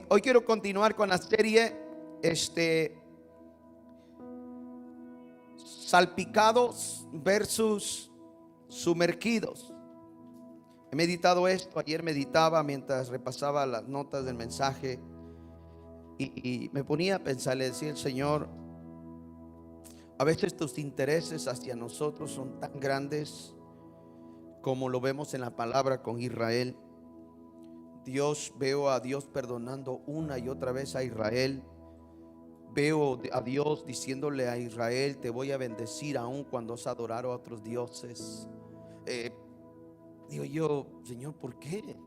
Hoy quiero continuar con la serie salpicados versus sumergidos. He meditado esto, ayer meditaba mientras repasaba las notas del mensaje y me ponía a pensar, le decía al Señor, a veces tus intereses hacia nosotros son tan grandes como lo vemos en la palabra con Israel. Veo a Dios perdonando una y otra vez a Israel. Veo a Dios diciéndole a Israel, te voy a bendecir aun cuando has adorado a otros dioses. Digo yo, Señor, ¿por qué?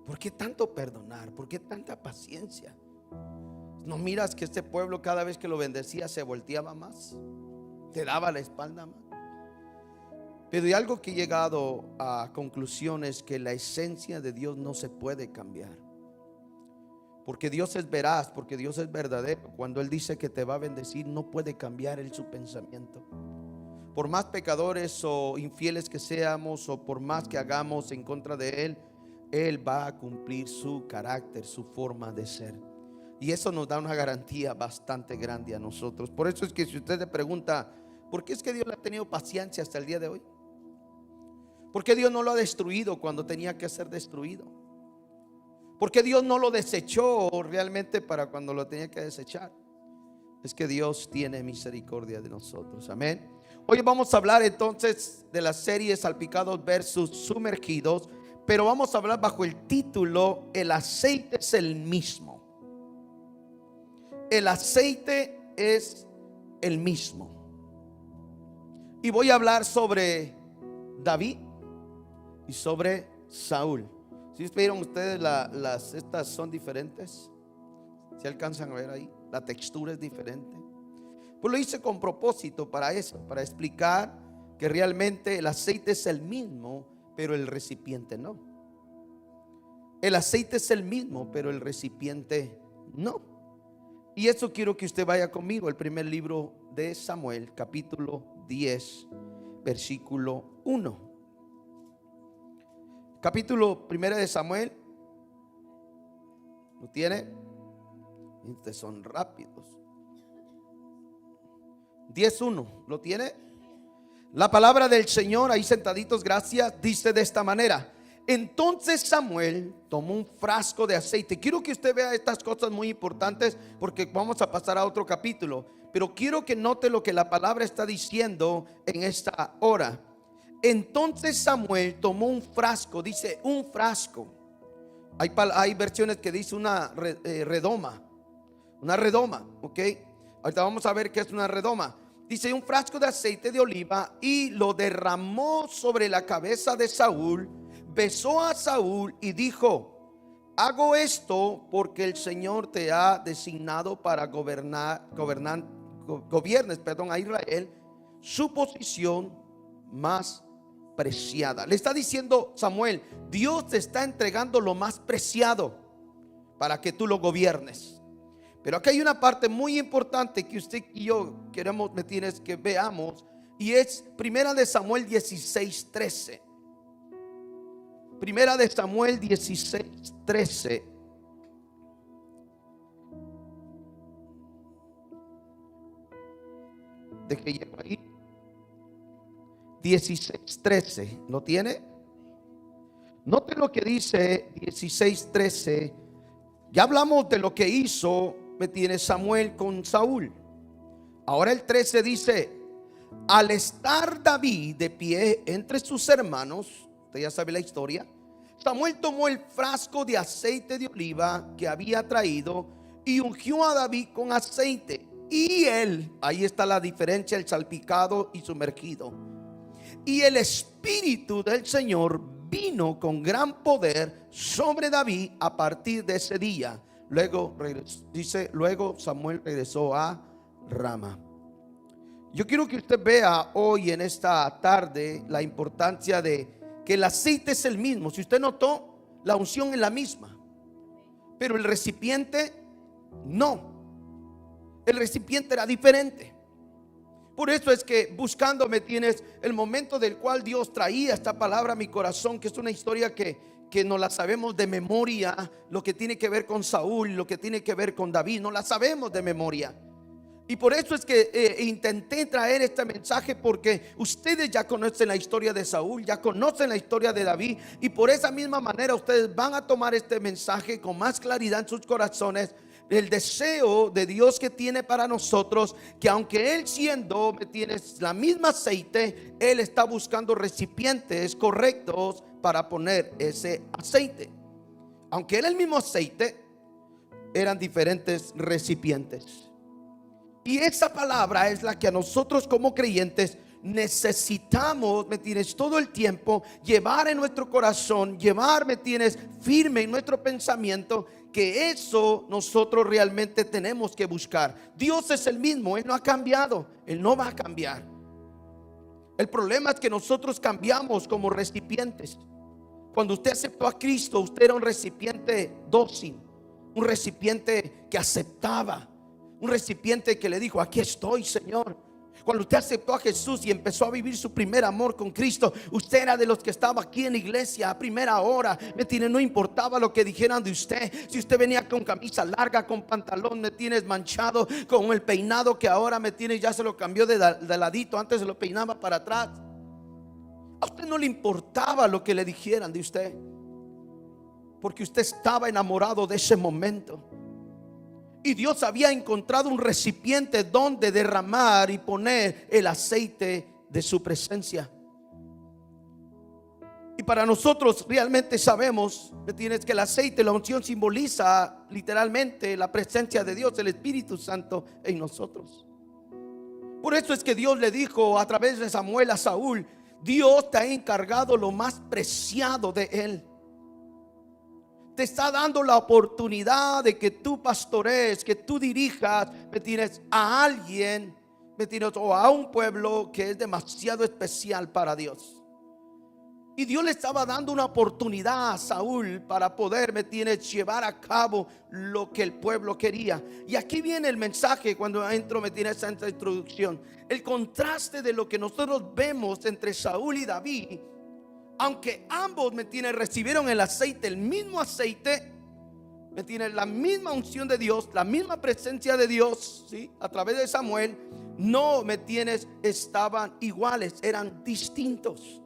¿Por qué tanto perdonar? ¿Por qué tanta paciencia? ¿No miras que este pueblo cada vez que lo bendecía se volteaba más? Te daba la espalda más. Pero hay algo que he llegado a conclusiones, que la esencia de Dios no se puede cambiar. Porque Dios es veraz, porque Dios es verdadero. Cuando Él dice que te va a bendecir, no puede cambiar Él su pensamiento. Por más pecadores o infieles que seamos, o por más que hagamos en contra de Él, Él va a cumplir su carácter, su forma de ser. Y eso nos da una garantía bastante grande a nosotros. Por eso es que si usted le pregunta, ¿por qué es que Dios le ha tenido paciencia hasta el día de hoy? ¿Por qué Dios no lo ha destruido cuando tenía que ser destruido? ¿Por qué Dios no lo desechó realmente para cuando lo tenía que desechar? Es que Dios tiene misericordia de nosotros. Amén. Hoy vamos a hablar entonces de la serie Salpicados versus Sumergidos, pero vamos a hablar bajo el título El aceite es el mismo. El aceite es el mismo. Y voy a hablar sobre David y sobre Saúl. ¿Sí vieron ustedes estas son diferentes? ¿Se alcanzan a ver ahí? La textura es diferente. Pues lo hice con propósito para eso, para explicar que realmente el aceite es el mismo, pero el recipiente no. El aceite es el mismo, pero el recipiente no. Y eso quiero que usted vaya conmigo. El primer libro de Samuel, capítulo 10, versículo 1. Capítulo 1 de Samuel. ¿Lo tiene? Ustedes son rápidos. 10:1. ¿Lo tiene? La palabra del Señor, ahí sentaditos, gracias, dice de esta manera: entonces Samuel tomó un frasco de aceite. Quiero que usted vea estas cosas muy importantes, porque vamos a pasar a otro capítulo, pero quiero que note lo que la palabra está diciendo en esta hora. Entonces Samuel tomó un frasco, dice un frasco. Hay versiones que dice una redoma. Una redoma, ok. Ahorita vamos a ver qué es una redoma. Dice un frasco de aceite de oliva y lo derramó sobre la cabeza de Saúl. Besó a Saúl y dijo: hago esto porque el Señor te ha designado para gobiernes a Israel, su posición más preciada. Le está diciendo Samuel: Dios te está entregando lo más preciado para que tú lo gobiernes. Pero aquí hay una parte muy importante que usted y yo tienes que veamos, y es Primera de Samuel 16:13. Primera de Samuel 16:13. De que llevo ahí 16:13. ¿Lo tiene? Note lo que dice 16:13. Ya hablamos de lo que hizo Samuel con Saúl. Ahora el 13 dice: al estar David de pie entre sus hermanos, usted ya sabe la historia, Samuel tomó el frasco de aceite de oliva que había traído y ungió a David con aceite. Y él, ahí está la diferencia, el salpicado y sumergido. Y el Espíritu del Señor vino con gran poder sobre David a partir de ese día. Luego Samuel regresó a Rama. Yo quiero que usted vea hoy en esta tarde la importancia de que el aceite es el mismo. Si usted notó, la unción es la misma, pero el recipiente no. El recipiente era diferente. Por eso es que buscándome tienes el momento del cual Dios traía esta palabra a mi corazón, que es una historia que que no la sabemos de memoria, lo que tiene que ver con Saúl, lo que tiene que ver con David, no la sabemos de memoria. Y por eso es que intenté traer este mensaje, porque ustedes ya conocen la historia de Saúl, ya conocen la historia de David, y por esa misma manera ustedes van a tomar este mensaje con más claridad en sus corazones. El deseo de Dios que tiene para nosotros, que aunque Él siendo, ¿me tienes?, la misma aceite, Él está buscando recipientes correctos para poner ese aceite. Aunque era el mismo aceite, eran diferentes recipientes. Y esa palabra es la que a nosotros como creyentes necesitamos, ¿me tienes?, todo el tiempo llevar en nuestro corazón, llevar, ¿me tienes?, firme en nuestro pensamiento, que eso nosotros realmente tenemos que buscar. Dios es el mismo, Él no ha cambiado, Él no va a cambiar. El problema es que nosotros cambiamos como recipientes. Cuando usted aceptó a Cristo, usted era un recipiente dócil, un recipiente que aceptaba, un recipiente que le dijo: aquí estoy, Señor. Cuando usted aceptó a Jesús y empezó a vivir su primer amor con Cristo, usted era de los que estaba aquí en la iglesia a primera hora. ¿Me tiene? No importaba lo que dijeran de usted. Si usted venía con camisa larga, con pantalón, me tienes manchado, con el peinado que ahora me tiene, ya se lo cambió de ladito, antes se lo peinaba para atrás. A usted no le importaba lo que le dijeran de usted, porque usted estaba enamorado de ese momento. Y Dios había encontrado un recipiente donde derramar y poner el aceite de su presencia. Y para nosotros realmente sabemos, ¿me tienes?, que el aceite, la unción, simboliza literalmente la presencia de Dios, el Espíritu Santo en nosotros. Por eso es que Dios le dijo a través de Samuel a Saúl: Dios te ha encargado lo más preciado de Él. Te está dando la oportunidad de que tú pastorees, que tú dirijas, ¿me tienes?, a alguien, ¿me tienes?, o a un pueblo que es demasiado especial para Dios. Y Dios le estaba dando una oportunidad a Saúl para poder, ¿me tienes?, llevar a cabo lo que el pueblo quería. Y aquí viene el mensaje cuando entro, ¿me tienes?, en esta introducción. El contraste de lo que nosotros vemos entre Saúl y David. Aunque ambos, ¿me tienes?, recibieron el aceite, el mismo aceite, ¿me tienes?, la misma unción de Dios, la misma presencia de Dios, ¿sí?, a través de Samuel, no, ¿me tienes?, estaban iguales, eran distintos.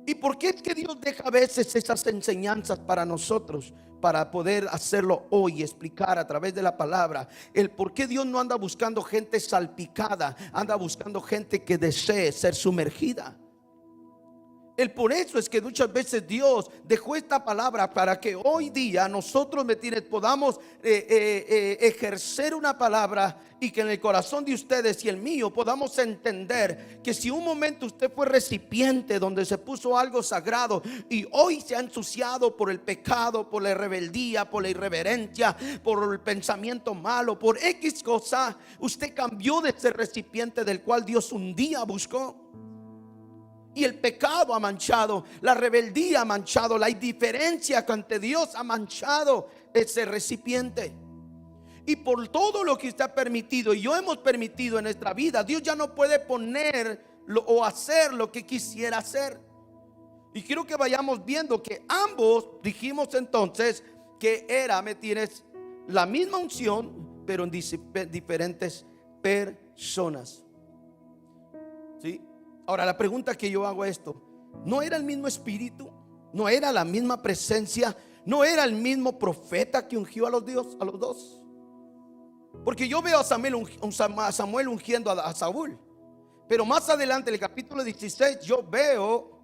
¿Y por qué es que Dios deja a veces esas enseñanzas para nosotros? Para poder hacerlo hoy, explicar a través de la palabra el por qué Dios no anda buscando gente salpicada, anda buscando gente que desee ser sumergida. Por eso es que muchas veces Dios dejó esta palabra para que hoy día nosotros, ¿me tienes?, podamos ejercer una palabra, y que en el corazón de ustedes y el mío podamos entender que si un momento usted fue recipiente donde se puso algo sagrado y hoy se ha ensuciado por el pecado, por la rebeldía, por la irreverencia, por el pensamiento malo, por X cosa, usted cambió de ser recipiente del cual Dios un día buscó. Y el pecado ha manchado, la rebeldía ha manchado, la indiferencia ante Dios ha manchado ese recipiente. Y por todo lo que usted ha permitido y yo hemos permitido en nuestra vida, Dios ya no puede poner o hacer lo que quisiera hacer. Y quiero que vayamos viendo que ambos dijimos entonces que era, ¿me tienes?, la misma unción, pero en diferentes personas. ¿Sí? Ahora la pregunta que yo hago es esto: ¿no era el mismo espíritu? ¿No era la misma presencia? ¿No era el mismo profeta que ungió a los dos? Porque yo veo a Samuel ungiendo a Saúl, pero más adelante en el capítulo 16 yo veo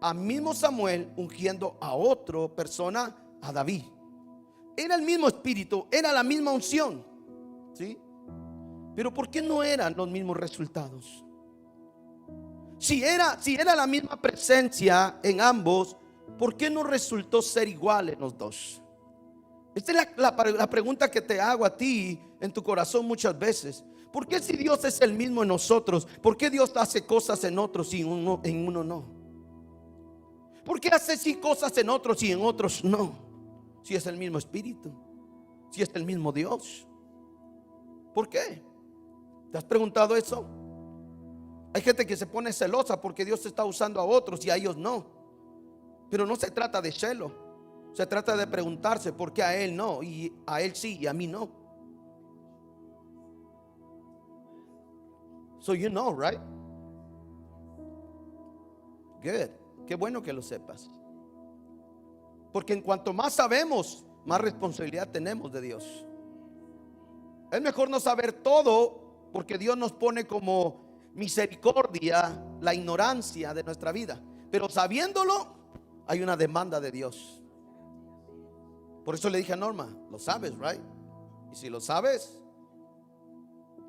a mismo Samuel ungiendo a otra persona, a David. Era el mismo espíritu, era la misma unción, ¿sí? Pero ¿por qué no eran los mismos resultados? Si era la misma presencia en ambos, ¿por qué no resultó ser igual en los dos? Esta es la pregunta que te hago a ti en tu corazón muchas veces. ¿Por qué, si Dios es el mismo en nosotros, por qué Dios hace cosas en otros y en uno no? ¿Por qué hace sí cosas en otros y en otros no? Si es el mismo espíritu, si es el mismo Dios. ¿Por qué? ¿Te has preguntado eso? Hay gente que se pone celosa porque Dios está usando a otros y a ellos no. Pero no se trata de celo, se trata de preguntarse por qué a él no y a él sí y a mí no. So you know, right? Good. Qué bueno que lo sepas. Porque en cuanto más sabemos, más responsabilidad tenemos de Dios. Es mejor no saber todo, porque Dios nos pone como misericordia la ignorancia de nuestra vida. Pero sabiéndolo, hay una demanda de Dios. Por eso le dije a Norma, lo sabes, right? Y si lo sabes,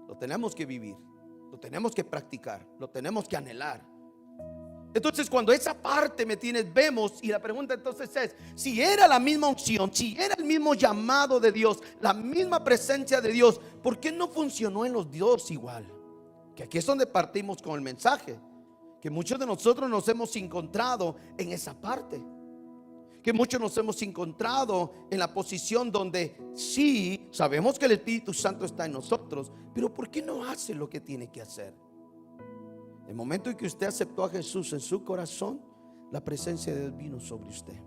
lo tenemos que vivir, lo tenemos que practicar, lo tenemos que anhelar. Entonces, cuando esa parte, ¿me tienes? Vemos, y la pregunta entonces es: si era la misma unción, si era el mismo llamado de Dios, la misma presencia de Dios, ¿por qué no funcionó en los dos igual? Que aquí es donde partimos con el mensaje, que muchos de nosotros nos hemos encontrado en esa parte, que muchos nos hemos encontrado en la posición donde sí sabemos que el Espíritu Santo está en nosotros, pero ¿por qué no hace lo que tiene que hacer? El momento en que usted aceptó a Jesús en su corazón, la presencia de Dios vino sobre usted.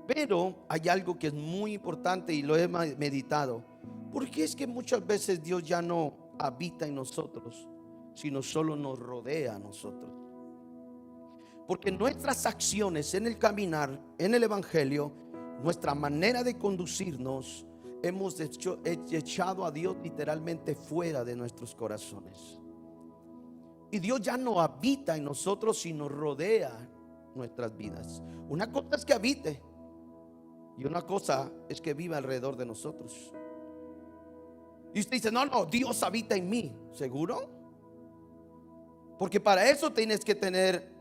Pero hay algo que es muy importante y lo he meditado. ¿Por qué es que muchas veces Dios ya no habita en nosotros, sino solo nos rodea a nosotros? Porque nuestras acciones en el caminar, en el evangelio, nuestra manera de conducirnos, hemos echado a Dios literalmente fuera de nuestros corazones. Y Dios ya no habita en nosotros, sino rodea nuestras vidas. Una cosa es que habite, y una cosa es que viva alrededor de nosotros. Y usted dice: no, Dios habita en mí. ¿Seguro? Porque para eso tienes que tener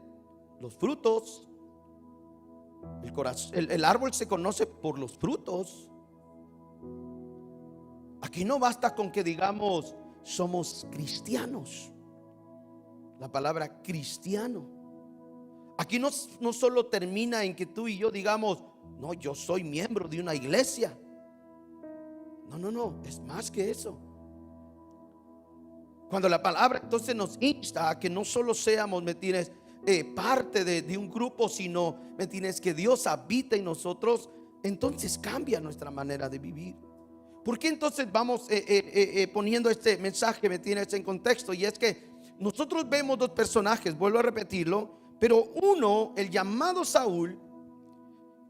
los frutos. El árbol se conoce por los frutos. Aquí no basta con que digamos somos cristianos. La palabra cristiano aquí no solo termina en que tú y yo digamos: no, yo soy miembro de una iglesia. No, es más que eso. Cuando la palabra entonces nos insta a que no solo seamos, ¿me entiendes?, parte de un grupo, sino, ¿me entiendes?, que Dios habita en nosotros, entonces cambia nuestra manera de vivir. ¿Por qué entonces vamos poniendo este mensaje, ¿me entiendes?, en contexto? Y es que nosotros vemos dos personajes, vuelvo a repetirlo, pero uno, el llamado Saúl.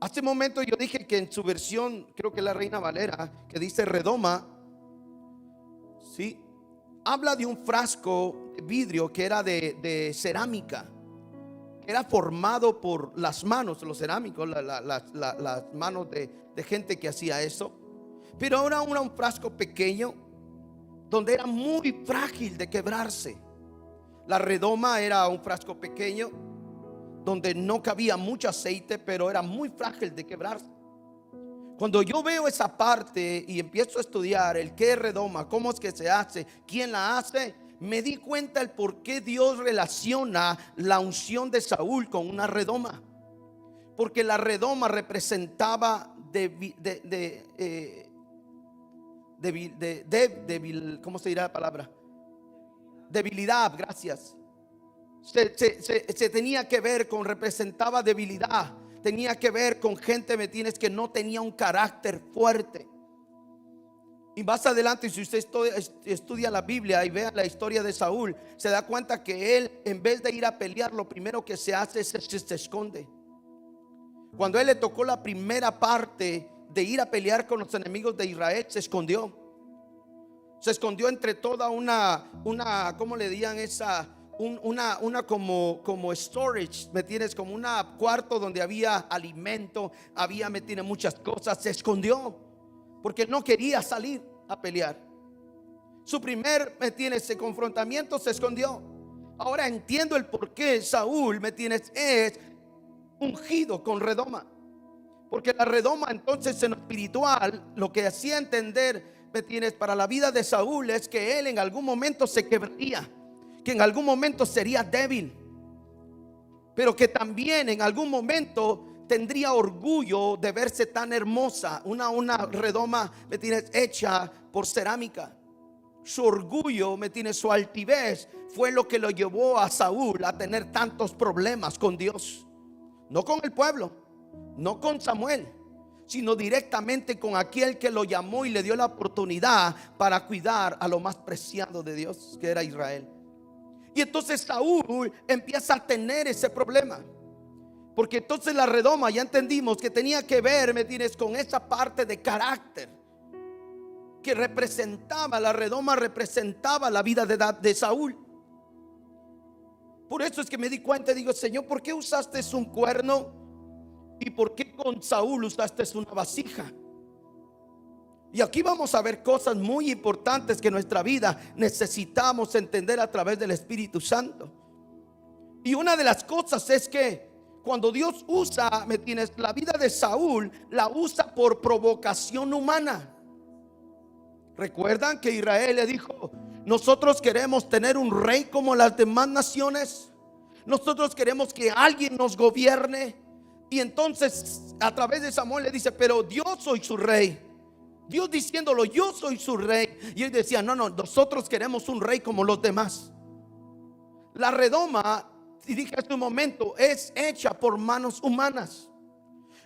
Hace un momento yo dije que en su versión, creo que la Reina Valera, que dice redoma, ¿sí?, habla de un frasco de vidrio que era de cerámica, que era formado por las manos de los cerámicos, las manos de gente que hacía eso. Pero ahora era un frasco pequeño donde era muy frágil de quebrarse. La redoma era un frasco pequeño donde no cabía mucho aceite, pero era muy frágil de quebrarse. Cuando yo veo esa parte y empiezo a estudiar el qué es redoma, cómo es que se hace, quién la hace, me di cuenta el por qué Dios relaciona la unción de Saúl con una redoma. Porque la redoma representaba ¿cómo se dirá la palabra? Debilidad, gracias. Se tenía que ver con, representaba debilidad. Tenía que ver con gente, ¿me tienes?, que no tenía un carácter fuerte. Y más adelante, si usted estudia la Biblia y vea la historia de Saúl, se da cuenta que él, en vez de ir a pelear, lo primero que se hace es se esconde. Cuando él le tocó la primera parte de ir a pelear con los enemigos de Israel, se escondió. Se escondió entre toda una ¿cómo le digan esa? Una como storage, ¿me tienes? Como un cuarto donde había alimento, había, ¿me tienes?, muchas cosas. Se escondió porque no quería salir a pelear. Su primer, ¿me tienes?, confrontamiento, se escondió. Ahora entiendo el por qué Saúl, ¿me tienes?, es ungido con redoma. Porque la redoma entonces en lo espiritual, lo que hacía entender, ¿me tienes?, para la vida de Saúl es que él en algún momento se quebraría, que en algún momento sería débil, pero que también en algún momento tendría orgullo de verse tan hermosa. Una redoma, ¿me tienes?, hecha por cerámica. su orgullo, ¿me entiendes? Su altivez fue lo que lo llevó a Saúl a tener tantos problemas con Dios. No con el pueblo, no con Samuel, sino directamente con aquel que lo llamó y le dio la oportunidad para cuidar a lo más preciado de Dios, que era Israel. Y entonces Saúl empieza a tener ese problema, porque entonces la redoma, ya entendimos que tenía que ver, ¿me entiendes?, con esa parte de carácter que representaba, la redoma representaba la vida de Saúl. Por eso es que me di cuenta y digo: Señor, ¿por qué usaste un cuerno? ¿Y por qué con Saúl usaste una vasija? Y aquí vamos a ver cosas muy importantes que en nuestra vida necesitamos entender a través del Espíritu Santo. Y una de las cosas es que cuando Dios usa, ¿me tienes?, la vida de Saúl, la usa por provocación humana. ¿Recuerdan que Israel le dijo: nosotros queremos tener un rey como las demás naciones? Nosotros queremos que alguien nos gobierne. Y entonces a través de Samuel le dice: pero yo soy su rey. Dios diciéndolo: yo soy su rey. Y él decía: no, nosotros queremos un rey como los demás. La redoma, y dije hace un momento, es hecha por manos humanas.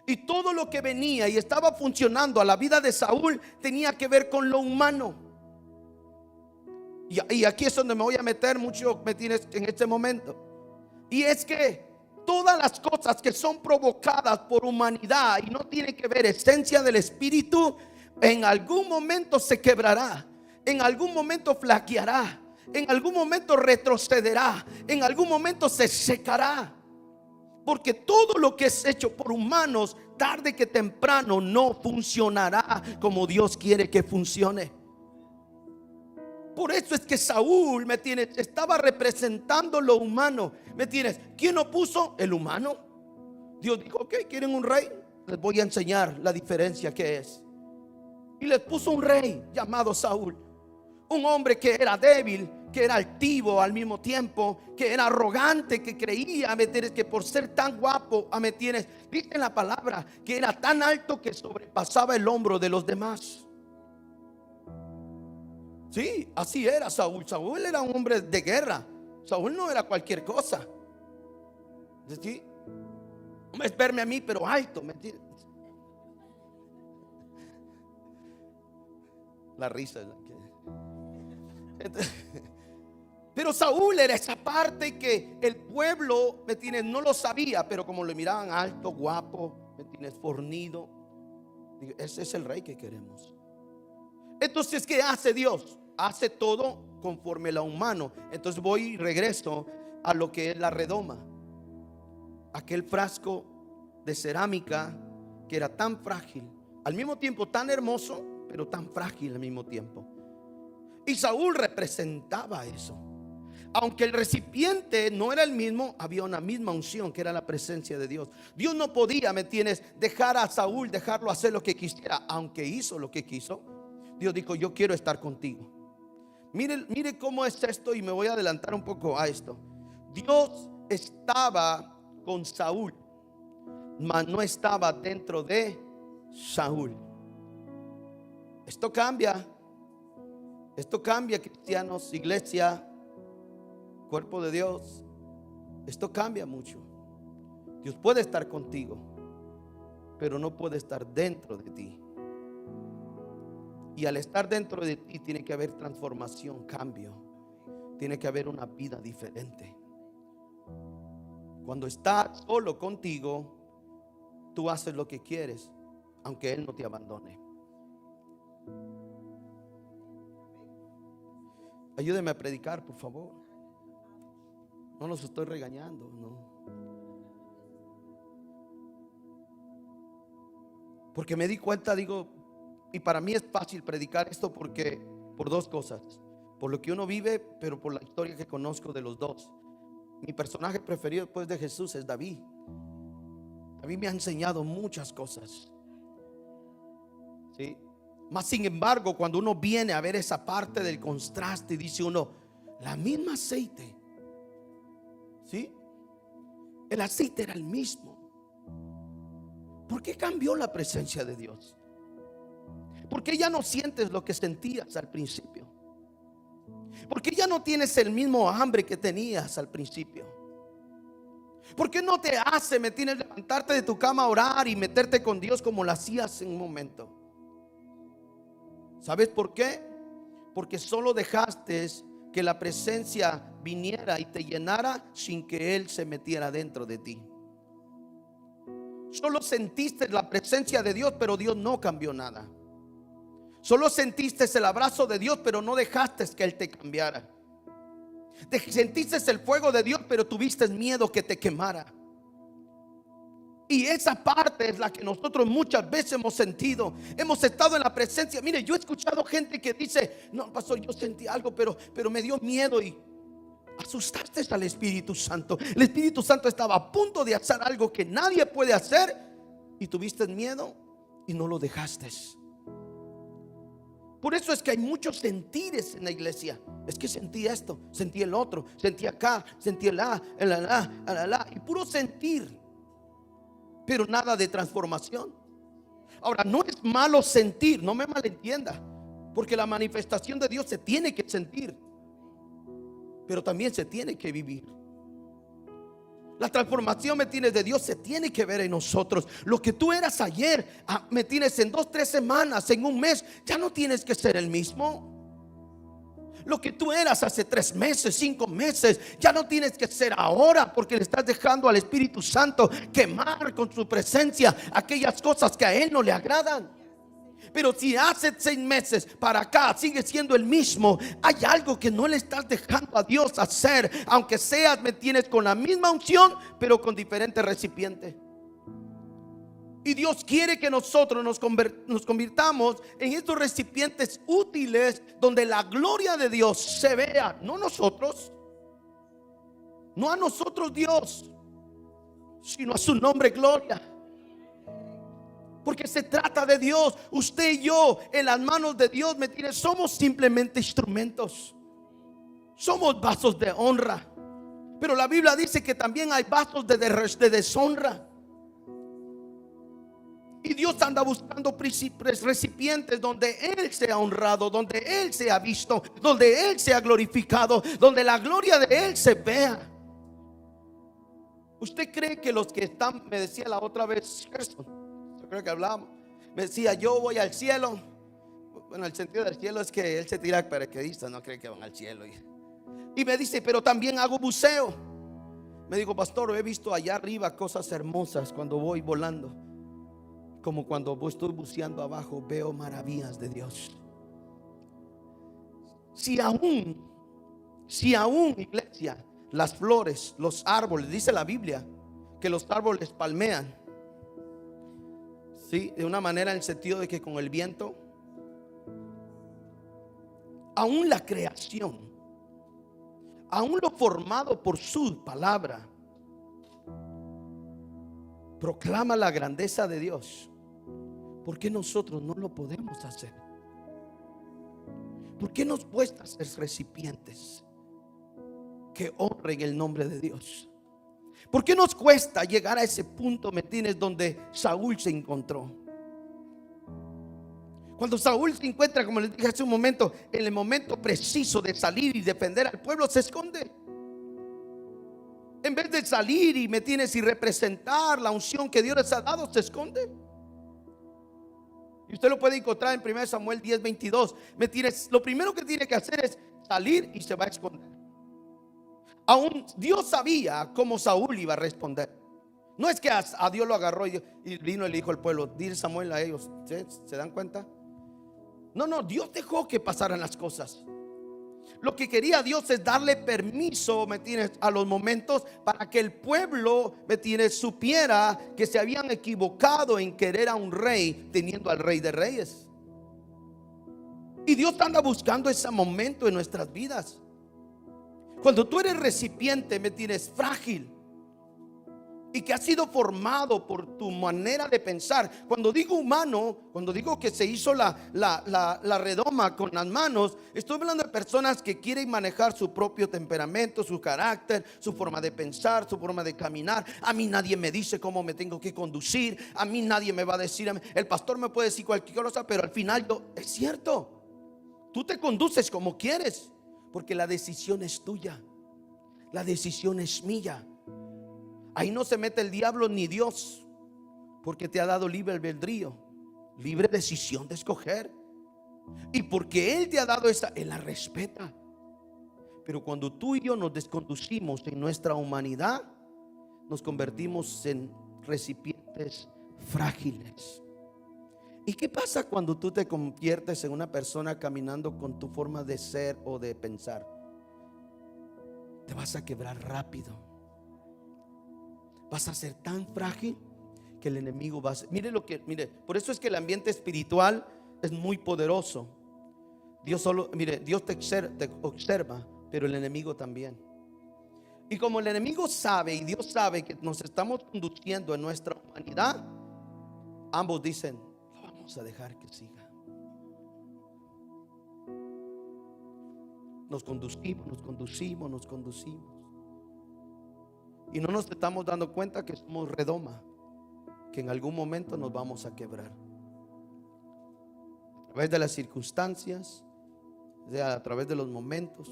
Y todo lo que venía y estaba funcionando a la vida de Saúl tenía que ver con lo humano. Y aquí es donde me voy a meter mucho, me tienes en este momento. Y es que todas las cosas que son provocadas por humanidad y no tienen que ver esencia del Espíritu, en algún momento se quebrará, en algún momento flaqueará, en algún momento retrocederá, en algún momento se secará. Porque todo lo que es hecho por humanos, tarde que temprano no funcionará como Dios quiere que funcione. Por eso es que Saúl, ¿me tienes?, estaba representando lo humano. ¿Me tienes? ¿Quién lo puso? El humano. Dios dijo: ok, ¿quieren un rey? Les voy a enseñar la diferencia que es. Y les puso un rey llamado Saúl. Un hombre que era débil, que era altivo al mismo tiempo, que era arrogante, que creía, ¿me tienes?, que por ser tan guapo, ¿me tienes?, dice en la palabra que era tan alto que sobrepasaba el hombro de los demás. Sí, así era Saúl. Saúl era un hombre de guerra. Saúl no era cualquier cosa. ¿Sí? No es verme a mí, pero alto, ¿me entiendes? La risa es la que... Pero Saúl era esa parte que el pueblo, ¿me entiendes?, no lo sabía, pero como lo miraban alto, guapo, ¿me entiendes?, fornido, ese es el rey que queremos. Entonces, ¿qué hace Dios? Hace todo conforme lo humano. Entonces voy y regreso a lo que es la redoma. Aquel frasco de cerámica que era tan frágil, al mismo tiempo tan hermoso, pero tan frágil al mismo tiempo. Y Saúl representaba eso. Aunque el recipiente no era el mismo, había una misma unción que era la presencia de Dios. Dios no podía, ¿me tienes?, dejar a Saúl, dejarlo hacer lo que quisiera. Aunque hizo lo que quiso, Dios dijo: yo quiero estar contigo. Mire cómo es esto, y me voy a adelantar un poco a esto. Dios estaba con Saúl, mas no estaba dentro de Saúl. Esto cambia, cristianos, iglesia, cuerpo de Dios. Esto cambia mucho. Dios puede estar contigo, pero no puede estar dentro de ti. Y al estar dentro de ti tiene que haber transformación, cambio. Tiene que haber una vida diferente. Cuando está solo contigo, tú haces lo que quieres, aunque Él no te abandone. Ayúdeme a predicar, por favor. No los estoy regañando, no. Porque me di cuenta, digo, y para mí es fácil predicar esto porque por dos cosas: por lo que uno vive, pero por la historia que conozco de los dos. Mi personaje preferido después de Jesús es David. David me ha enseñado muchas cosas, ¿sí? Mas sin embargo, cuando uno viene a ver esa parte del contraste, dice uno: la misma aceite, ¿sí? El aceite era el mismo. ¿Por qué cambió la presencia de Dios? ¿Por qué ya no sientes lo que sentías al principio? ¿Por qué ya no tienes el mismo hambre que tenías al principio? ¿Por qué no te hace, me tienes, levantarte de tu cama a orar y meterte con Dios como lo hacías en un momento? ¿Sabes por qué? Porque solo dejaste que la presencia viniera y te llenara sin que Él se metiera dentro de ti. Solo sentiste la presencia de Dios, pero Dios no cambió nada. Solo sentiste el abrazo de Dios, pero no dejaste que Él te cambiara. Sentiste el fuego de Dios, pero tuviste miedo que te quemara. Y esa parte es la que nosotros muchas veces hemos sentido. Hemos estado en la presencia. Mire, yo he escuchado gente que dice: no, pastor, yo sentí algo, pero me dio miedo. Y asustaste al Espíritu Santo. El Espíritu Santo estaba a punto de hacer algo que nadie puede hacer, y tuviste miedo y no lo dejaste. Por eso es que hay muchos sentires en la iglesia. Es que sentí esto, sentí el otro, sentí acá, sentí el la, y puro sentir, pero nada de transformación. Ahora, no es malo sentir, no me malentienda, porque la manifestación de Dios se tiene que sentir, pero también se tiene que vivir. La transformación, me tienes, de Dios se tiene que ver en nosotros. Lo que tú eras ayer, me tienes, en 2, 3 semanas, en un mes, ya no tienes que ser el mismo. Lo que tú eras hace 3 meses, 5 meses, ya no tienes que ser ahora, porque le estás dejando al Espíritu Santo quemar con su presencia aquellas cosas que a Él no le agradan. Pero si hace 6 meses para acá sigue siendo el mismo, hay algo que no le estás dejando a Dios hacer, aunque seas, me tienes, con la misma unción, pero con diferente recipiente. Y Dios quiere que nosotros nos convirtamos en estos recipientes útiles, donde la gloria de Dios se vea, no nosotros, no a nosotros Dios, sino a su nombre gloria. Porque se trata de Dios. Usted y yo en las manos de Dios, me tiene, somos simplemente instrumentos. Somos vasos de honra. Pero la Biblia dice que también hay vasos de deshonra. Y Dios anda buscando recipientes donde Él sea honrado, donde Él sea visto, donde Él sea glorificado, donde la gloria de Él se vea. ¿Usted cree que los que están, me decía la otra vez, creo que hablábamos, me decía: yo voy al cielo? Bueno, el sentido del cielo es que él se tira paracaidistas, no cree que van al cielo. Y me dice: pero también hago buceo. Me dijo: pastor, he visto allá arriba cosas hermosas cuando voy volando, como cuando estoy buceando abajo, veo maravillas de Dios. Si aún, iglesia, las flores, los árboles, dice la Biblia que los árboles palmean, ¿sí? De una manera, en el sentido de que con el viento, aún la creación, aún lo formado por su palabra, proclama la grandeza de Dios. ¿Por qué nosotros no lo podemos hacer? ¿Por qué nos cuesta ser recipientes que honren el nombre de Dios? ¿Por qué nos cuesta llegar a ese punto, me tienes, donde Saúl se encontró? Cuando Saúl se encuentra, como les dije hace un momento, en el momento preciso de salir y defender al pueblo, se esconde. En vez de salir y, me tienes, y representar la unción que Dios les ha dado, se esconde. Y usted lo puede encontrar en 1 Samuel 10:22. Me tienes, lo primero que tiene que hacer es salir y se va a esconder. Aún Dios sabía cómo Saúl iba a responder. No es que a Dios lo agarró y vino y le dijo al pueblo: dile Samuel a ellos. ¿Se dan cuenta? No, Dios dejó que pasaran las cosas. Lo que quería Dios es darle permiso, me tienes, a los momentos, para que el pueblo, me tienes, supiera que se habían equivocado en querer a un rey, teniendo al Rey de Reyes. Y Dios anda buscando ese momento en nuestras vidas. Cuando tú eres recipiente, me tienes, frágil, y que ha sido formado por tu manera de pensar. Cuando digo humano, cuando digo que se hizo la redoma con las manos, estoy hablando de personas que quieren manejar su propio temperamento, su carácter, su forma de pensar, su forma de caminar. A mí nadie me dice cómo me tengo que conducir. A mí nadie me va a decir, el pastor me puede decir cualquier cosa, pero al final es cierto, tú te conduces como quieres, Porque la decisión es tuya, la decisión es mía. Ahí no se mete el diablo ni Dios, porque te ha dado libre albedrío, libre decisión de escoger. Y porque Él te ha dado esa, Él la respeta. Pero cuando tú y yo nos desconducimos en nuestra humanidad, nos convertimos en recipientes frágiles. ¿Y qué pasa cuando tú te conviertes en una persona caminando con tu forma de ser o de pensar? Te vas a quebrar rápido. Vas a ser tan frágil que el enemigo va a ser. Mire, por eso es que el ambiente espiritual es muy poderoso. Dios te observa, pero el enemigo también. Y como el enemigo sabe y Dios sabe que nos estamos conduciendo en nuestra humanidad, ambos dicen: lo vamos a dejar que siga. Nos conducimos. Y no nos estamos dando cuenta que somos redoma, que en algún momento nos vamos a quebrar. A través de las circunstancias, a través de los momentos.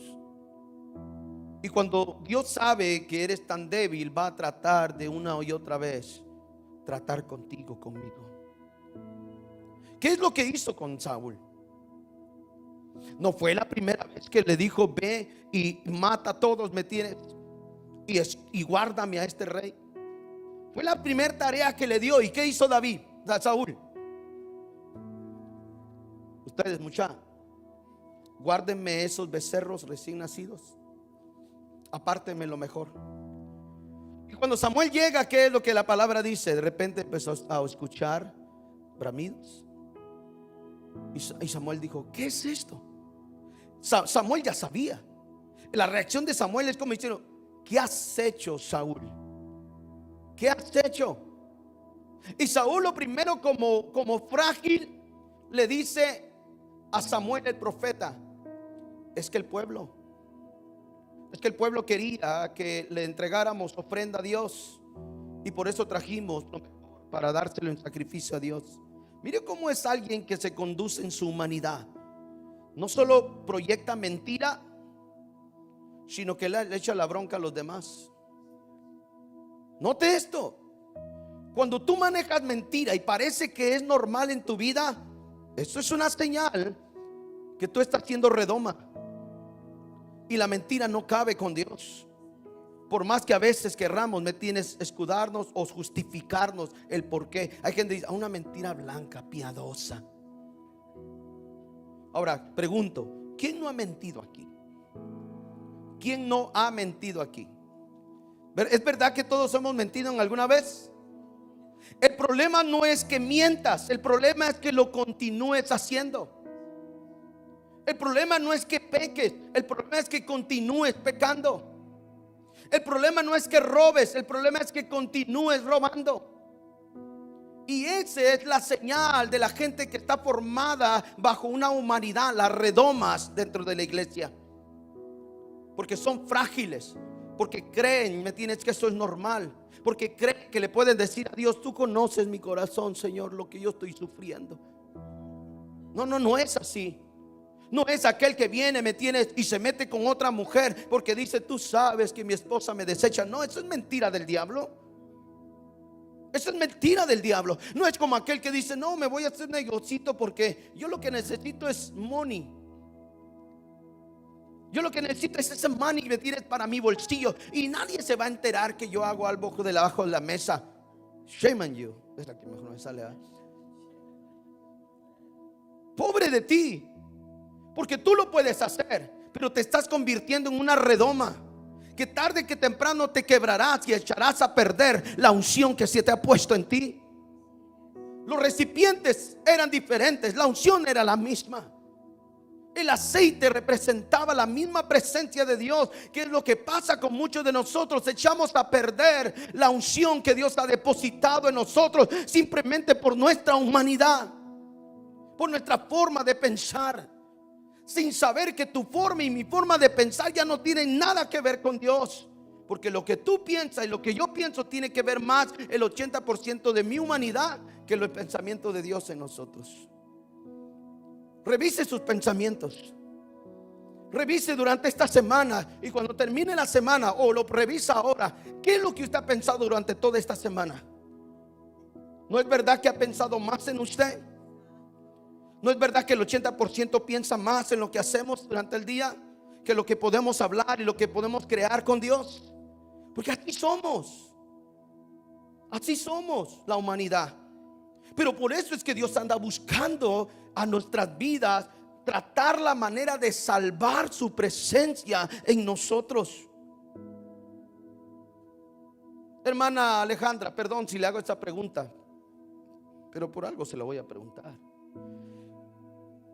Y cuando Dios sabe que eres tan débil, va a tratar de una y otra vez tratar contigo, conmigo. ¿Qué es lo que hizo con Saúl? No fue la primera vez que le dijo: ve y mata a todos, me tienes, y guárdame a este rey. Fue la primera tarea que le dio. ¿Y qué hizo Saúl? Ustedes, muchachos, guárdenme esos becerros recién nacidos, apártenme lo mejor. Y cuando Samuel llega, ¿qué es lo que la palabra dice? De repente empezó a escuchar bramidos. Y Samuel dijo: ¿qué es esto? Samuel ya sabía. La reacción de Samuel es como diciendo: ¿qué has hecho, Saúl? ¿Qué has hecho? Y Saúl, lo primero, como frágil, le dice a Samuel el profeta: es que el pueblo quería que le entregáramos ofrenda a Dios, y por eso trajimos lo mejor para dárselo en sacrificio a Dios. Mire cómo es alguien que se conduce en su humanidad. No solo proyecta mentira, sino que le echa la bronca a los demás. Note esto: cuando tú manejas mentira y parece que es normal en tu vida, eso es una señal que tú estás siendo redoma. Y la mentira no cabe con Dios. Por más que a veces querramos escudarnos o justificarnos el por qué. Hay gente que dice: una mentira blanca, piadosa. Ahora pregunto: ¿quién no ha mentido aquí? ¿Quién no ha mentido aquí? ¿Es verdad que todos hemos mentido en alguna vez? El problema no es que mientas, el problema es que lo continúes haciendo. El problema no es que peques, el problema es que continúes pecando. El problema no es que robes, el problema es que continúes robando. Y esa es la señal de la gente que está formada bajo una humanidad, las redomas dentro de la iglesia. Porque son frágiles, porque creen, que eso es normal, porque creen que le pueden decir a Dios: tú conoces mi corazón, Señor, lo que yo estoy sufriendo. No es así. No es aquel que viene, y se mete con otra mujer porque dice: tú sabes que mi esposa me desecha. No, eso es mentira del diablo. Eso es mentira del diablo. No es como aquel que dice: no, me voy a hacer negocito porque yo lo que necesito es money. Yo lo que necesito es ese money que tires para mi bolsillo, y nadie se va a enterar que yo hago algo debajo de la mesa. Shame on you. Es la que mejor me sale. Pobre de ti, porque tú lo puedes hacer, pero te estás convirtiendo en una redoma que tarde que temprano te quebrarás y echarás a perder la unción que se te ha puesto en ti. Los recipientes eran diferentes, la unción era la misma. El aceite representaba la misma presencia de Dios. ¿Qué es lo que pasa con muchos de nosotros? Echamos a perder la unción que Dios ha depositado en nosotros simplemente por nuestra humanidad, por nuestra forma de pensar, sin saber que tu forma y mi forma de pensar ya no tienen nada que ver con Dios. Porque lo que tú piensas y lo que yo pienso tiene que ver más el 80% de mi humanidad que el pensamiento de Dios en nosotros. Revise sus pensamientos. revise durante esta semana, y cuando termine la semana, o lo revisa ahora, ¿qué es lo que usted ha pensado durante toda esta semana? ¿No es verdad que ha pensado más en usted? ¿No es verdad que el 80% piensa más en lo que hacemos durante el día que lo que podemos hablar y lo que podemos crear con Dios? Porque así somos la humanidad. Pero por eso es que Dios anda buscando a nuestras vidas, tratar la manera de salvar su presencia en nosotros. Hermana Alejandra, perdón si le hago esta pregunta, pero por algo se la voy a preguntar,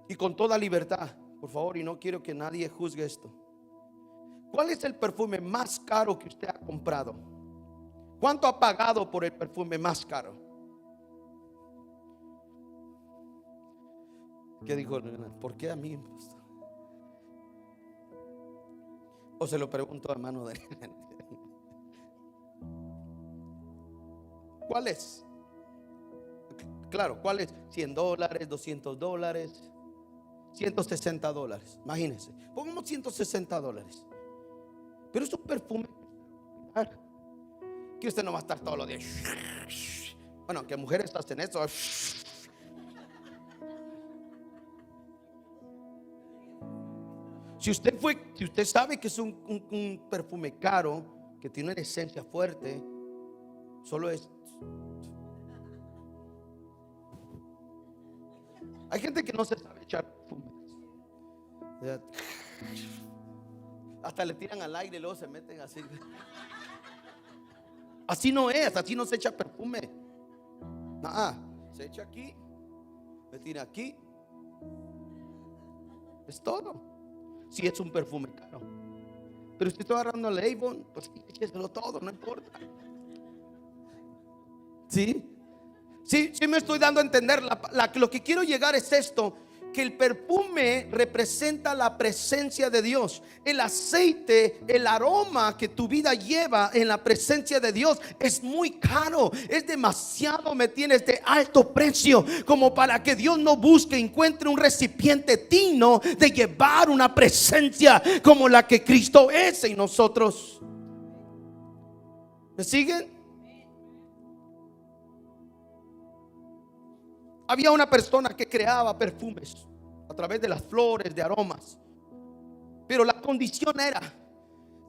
y con toda libertad, por favor, y no quiero que nadie juzgue esto. ¿Cuál es el perfume más caro que usted ha comprado? ¿Cuánto ha pagado por el perfume más caro? ¿Qué dijo? ¿Por qué a mí? O se lo pregunto a hermano de ¿cuál es? Claro, ¿cuál es? $100, $200, $160. Imagínense, pongamos $160. Pero es un perfume que usted no va a estar todos los días. Bueno, que mujeres hacen eso. Si usted sabe que es un perfume caro, que tiene una esencia fuerte, solo es. Hay gente que no se sabe echar perfumes. Hasta le tiran al aire y luego se meten así. Así no es, así no se echa perfume. Se echa aquí, me tira aquí. Es todo. Si es un perfume caro. Pero si estoy agarrando el Avon, pues écheselo todo, no importa. ¿Sí? Sí, me estoy dando a entender. Lo que quiero llegar es esto: que el perfume representa la presencia de Dios. El aceite, el aroma que tu vida lleva en la presencia de Dios es muy caro. Es demasiado, de alto precio, como para que Dios no encuentre un recipiente digno de llevar una presencia como la que Cristo es en nosotros. ¿Me siguen? Había una persona que creaba perfumes a través de las flores, de aromas. Pero la condición era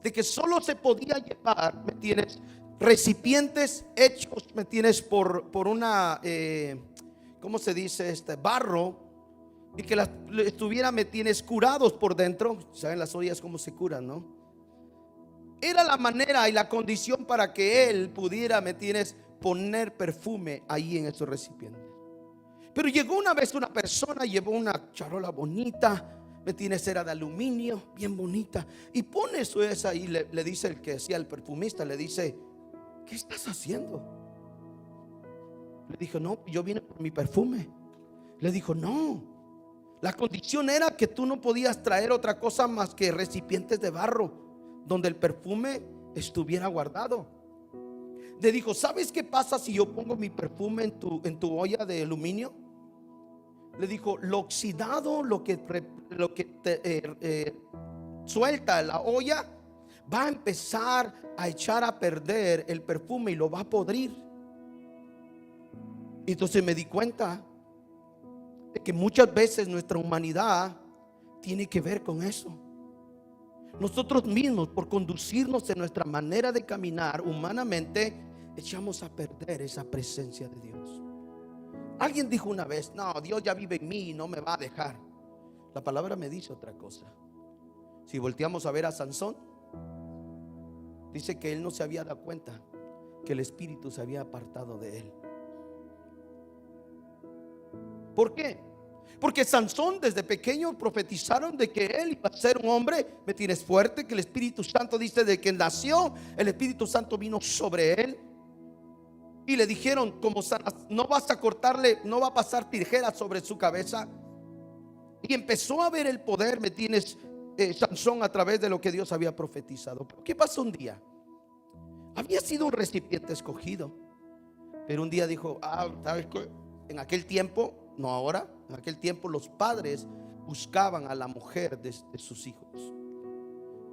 de que solo se podía llevar, ¿me entiendes?, recipientes hechos, ¿me entiendes?, por una, ¿cómo se dice? Barro. Y que estuviera, ¿me entiendes?, curados por dentro. ¿Saben las ollas cómo se curan, no? Era la manera y la condición para que él pudiera, ¿me entiendes?, poner perfume ahí en esos recipientes. Pero llegó una vez una persona, llevó una charola bonita, ¿me entiendes?, era de aluminio, bien bonita, y pone eso ahí. Le dice el que hacía, el perfumista, le dice: ¿qué estás haciendo? Le dijo: no, yo vine por mi perfume. Le dijo: no, la condición era que tú no podías traer otra cosa más que recipientes de barro donde el perfume estuviera guardado. Le dijo: ¿sabes qué pasa si yo pongo mi perfume en tu olla de aluminio? Le dijo: lo oxidado, lo que suelta la olla, va a empezar a echar a perder el perfume y lo va a podrir. Entonces me di cuenta de que muchas veces nuestra humanidad tiene que ver con eso. Nosotros mismos, por conducirnos en nuestra manera de caminar humanamente, echamos a perder esa presencia de Dios. Alguien dijo una vez: no, Dios ya vive en mí y no me va a dejar. La palabra me dice otra cosa. Si volteamos a ver a Sansón, dice que él no se había dado cuenta que el espíritu se había apartado de él. ¿Por qué? Porque Sansón desde pequeño profetizaron de que él iba a ser un hombre, ¿me tienes?, fuerte, que el Espíritu Santo, dice, de que nació, el Espíritu Santo vino sobre él. Y le dijeron: como no vas a cortarle, no va a pasar tijeras sobre su cabeza. Y empezó a ver el poder, ¿me tienes?, Sansón, a través de lo que Dios había profetizado. ¿Pero qué pasó un día? Había sido un recipiente escogido, pero un día dijo: ¿sabes qué? En aquel tiempo, no ahora, en aquel tiempo los padres buscaban a la mujer de sus hijos.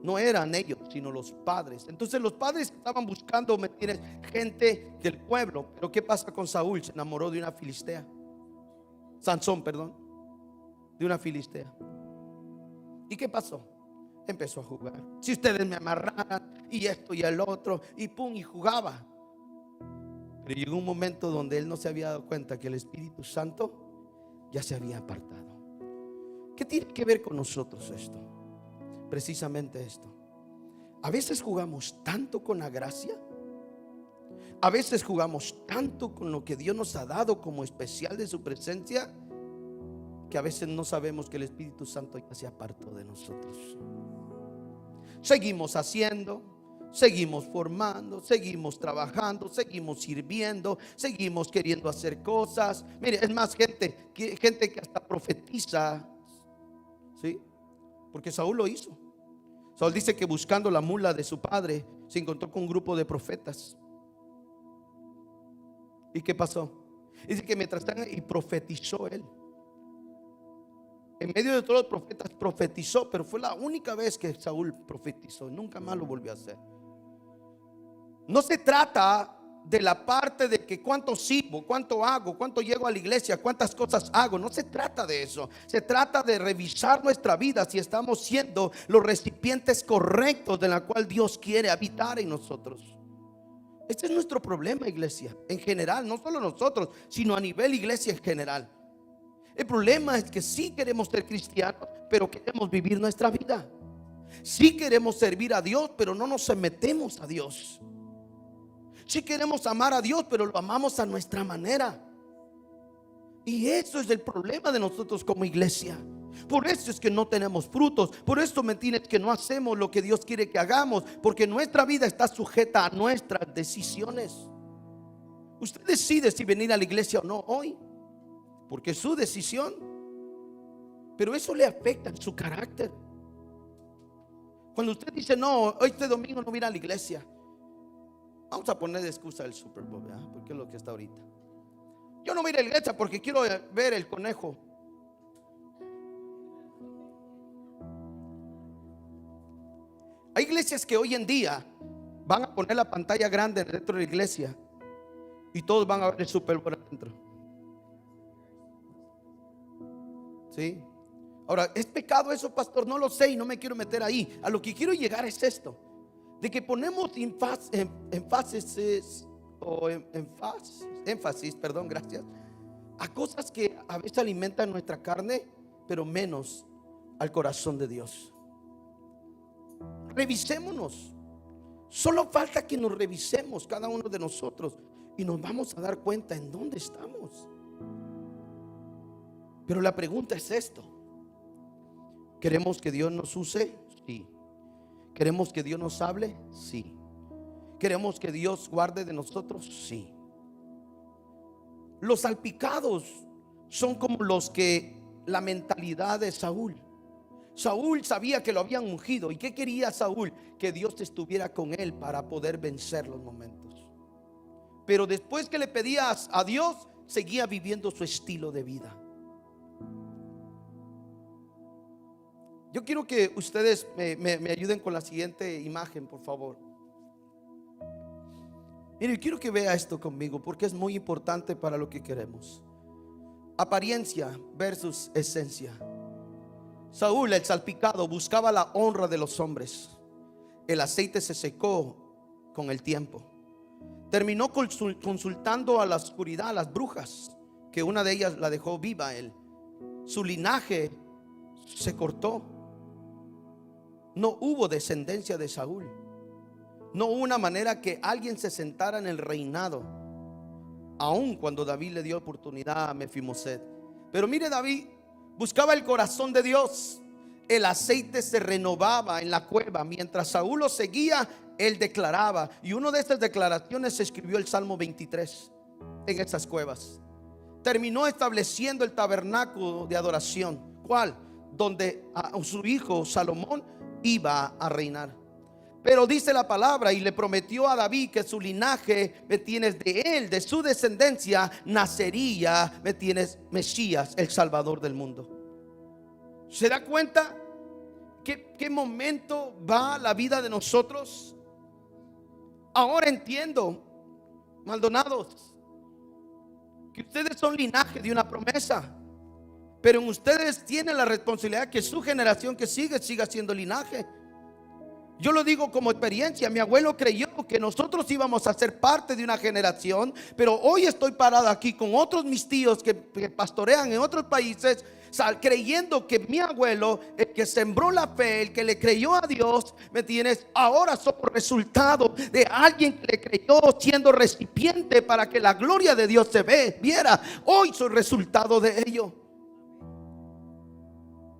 No eran ellos, sino los padres. Entonces los padres estaban buscando, ¿me entiendes?, gente del pueblo. Pero ¿qué pasa con Saúl? Se enamoró de una filistea. Sansón, perdón, de una filistea. ¿Y qué pasó? Empezó a jugar. Si ustedes me amarraran y esto y el otro, y pum, y jugaba. Pero llegó un momento donde él no se había dado cuenta que el Espíritu Santo ya se había apartado. ¿Qué tiene que ver con nosotros esto? Precisamente esto. A veces jugamos tanto con la gracia, a veces jugamos tanto con lo que Dios nos ha dado como especial de su presencia, que a veces no sabemos que el Espíritu Santo ya se apartó de nosotros. Seguimos haciendo, seguimos formando, seguimos trabajando, seguimos sirviendo, seguimos queriendo hacer cosas. Mire, es más, gente que hasta profetiza, ¿sí? Porque Saúl lo hizo. Saúl dice que buscando la mula de su padre se encontró con un grupo de profetas. ¿Y qué pasó? Dice que mientras están y profetizó él. En medio de todos los profetas profetizó, pero fue la única vez que Saúl profetizó. Nunca más lo volvió a hacer. No se trata de la parte de que cuánto sirvo, cuánto hago, cuánto llego a la iglesia, cuántas cosas hago. No se trata de eso. Se trata de revisar nuestra vida si estamos siendo los recipientes correctos de la cual Dios quiere habitar en nosotros. Este es nuestro problema, iglesia, en general, no solo nosotros, sino a nivel iglesia en general. El problema es que sí queremos ser cristianos, pero queremos vivir nuestra vida. Sí queremos servir a Dios, pero no nos sometemos a Dios. Sí queremos amar a Dios, pero lo amamos a nuestra manera. Y eso es el problema de nosotros como iglesia. Por eso es que no tenemos frutos. Por eso, ¿me entiendes?, que no hacemos lo que Dios quiere que hagamos, porque nuestra vida está sujeta a nuestras decisiones. Usted decide si venir a la iglesia o no hoy, porque es su decisión. Pero eso le afecta en su carácter. Cuando usted dice: no, hoy este domingo no voy a ir a la iglesia. Vamos a poner de excusa el Super Bowl, ¿verdad?, porque es lo que está ahorita. Yo no voy a ir a la iglesia porque quiero ver el conejo. Hay iglesias que hoy en día van a poner la pantalla grande dentro de la iglesia y todos van a ver el Super Bowl adentro. ¿Sí? Ahora, ¿es pecado eso, pastor? No lo sé y no me quiero meter ahí. A lo que quiero llegar es esto: de que ponemos énfasis, perdón, gracias, a cosas que a veces alimentan nuestra carne, pero menos al corazón de Dios. Revisémonos. Solo falta que nos revisemos cada uno de nosotros y nos vamos a dar cuenta en dónde estamos. Pero la pregunta es esto: ¿queremos que Dios nos use? Sí. ¿Queremos que Dios nos hable? Sí. ¿Queremos que Dios guarde de nosotros? Sí. Los salpicados son como los que la mentalidad de Saúl. Saúl sabía que lo habían ungido. ¿Y qué quería Saúl? Que Dios estuviera con él para poder vencer los momentos. Pero después que le pedía a Dios, seguía viviendo su estilo de vida. Yo quiero que ustedes me ayuden con la siguiente imagen, por favor. Mire, quiero que vea esto conmigo porque es muy importante para lo que queremos. Apariencia versus esencia. Saúl, el salpicado, buscaba la honra de los hombres. El aceite se secó con el tiempo. Terminó consultando a la oscuridad, a las brujas, que una de ellas la dejó viva él. Su linaje se cortó. No hubo descendencia de Saúl. No hubo una manera que alguien se sentara en el reinado, aun cuando David le dio oportunidad a Mefiboset. Pero mire, David buscaba el corazón de Dios. El aceite se renovaba en la cueva. Mientras Saúl lo seguía, él declaraba. Y una de estas declaraciones se escribió el Salmo 23 en esas cuevas. Terminó estableciendo el tabernáculo de adoración. ¿Cuál? Donde a su hijo Salomón iba a reinar. Pero dice la palabra, y le prometió a David que su linaje, ¿me tienes?, de él, de su descendencia, nacería, ¿me tienes?, Mesías, el Salvador del mundo. ¿Se da cuenta qué momento va la vida de nosotros? Ahora entiendo, Maldonados, que ustedes son linaje de una promesa, pero en ustedes tienen la responsabilidad que su generación que siga siendo linaje. Yo lo digo como experiencia. Mi abuelo creyó que nosotros íbamos a ser parte de una generación, pero hoy estoy parado aquí con otros mis tíos que pastorean en otros países, creyendo que mi abuelo, el que sembró la fe, el que le creyó a Dios, ¿me entiendes? Ahora somos resultado de alguien que le creyó siendo recipiente para que la gloria de Dios se viera. Hoy soy resultado de ello.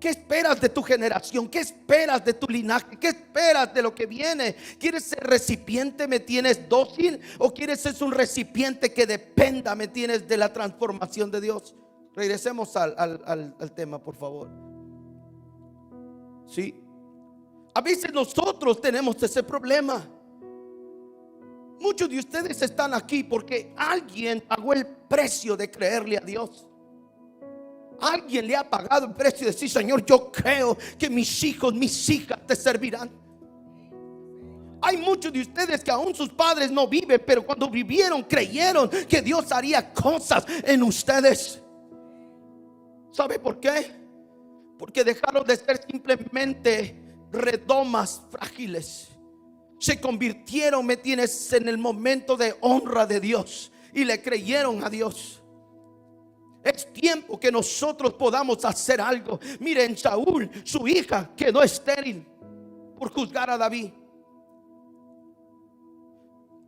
¿Qué esperas de tu generación? ¿Qué esperas de tu linaje? ¿Qué esperas de lo que viene? ¿Quieres ser recipiente, me tienes, dócil? ¿O quieres ser un recipiente que dependa, me tienes, de la transformación de Dios? Regresemos al tema, por favor. Sí. A veces nosotros tenemos ese problema. Muchos de ustedes están aquí porque alguien pagó el precio de creerle a Dios. Alguien le ha pagado el precio de decir: Señor, yo creo que mis hijos, mis hijas te servirán. Hay muchos de ustedes que aún sus padres no viven, pero cuando vivieron creyeron que Dios haría cosas en ustedes. ¿Sabe por qué? Porque dejaron de ser simplemente redomas frágiles. Se convirtieron, me tienes, en el momento de honra de Dios y le creyeron a Dios. Es tiempo que nosotros podamos hacer algo. Miren, Saúl, su hija quedó estéril por juzgar a David.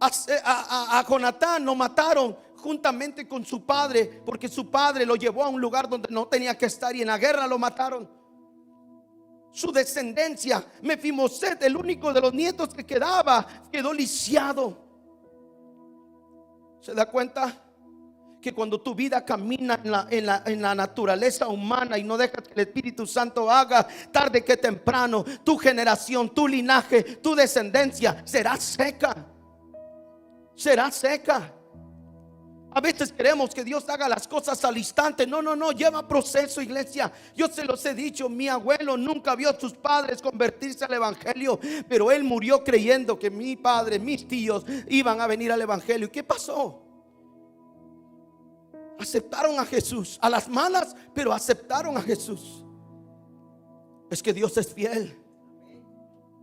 A Jonatán lo mataron juntamente con su padre, porque su padre lo llevó a un lugar donde no tenía que estar, y en la guerra lo mataron. Su descendencia, Mefiboset, el único de los nietos que quedaba, quedó lisiado. ¿Se da cuenta? Que cuando tu vida camina en la naturaleza humana y no dejas que el Espíritu Santo haga, tarde que temprano, tu generación, tu linaje, tu descendencia será seca. Será seca. A veces queremos que Dios haga las cosas al instante. No, lleva proceso, iglesia. Yo se los he dicho, mi abuelo nunca vio a sus padres convertirse al evangelio, pero él murió creyendo que mi padre, mis tíos iban a venir al evangelio. ¿Y qué pasó? Aceptaron a Jesús, a las malas, pero aceptaron a Jesús. Es que Dios es fiel.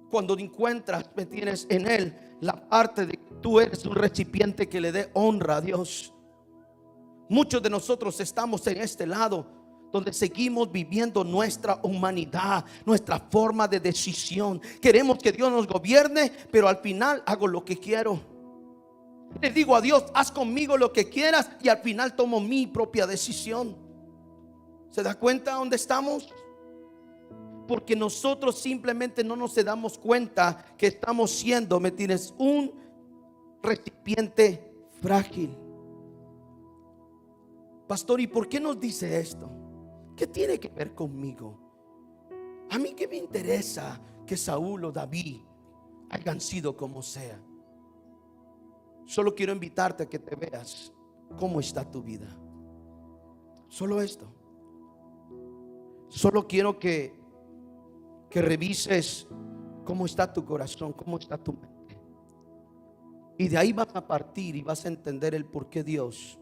Cuando encuentras, me tienes en Él la parte de que tú eres un recipiente que le dé honra a Dios. Muchos de nosotros estamos en este lado donde seguimos viviendo nuestra humanidad, nuestra forma de decisión. Queremos que Dios nos gobierne, pero al final hago lo que quiero. Le digo a Dios: haz conmigo lo que quieras, y al final tomo mi propia decisión. ¿Se da cuenta dónde estamos? Porque nosotros simplemente no nos damos cuenta que estamos siendo, ¿me tienes?, un recipiente frágil. Pastor, ¿y por qué nos dice esto? ¿Qué tiene que ver conmigo? A mí qué me interesa que Saúl o David hayan sido como sea. Solo quiero invitarte a que te veas cómo está tu vida. Solo esto. Solo quiero que revises cómo está tu corazón, cómo está tu mente. Y de ahí vas a partir y vas a entender el por qué Dios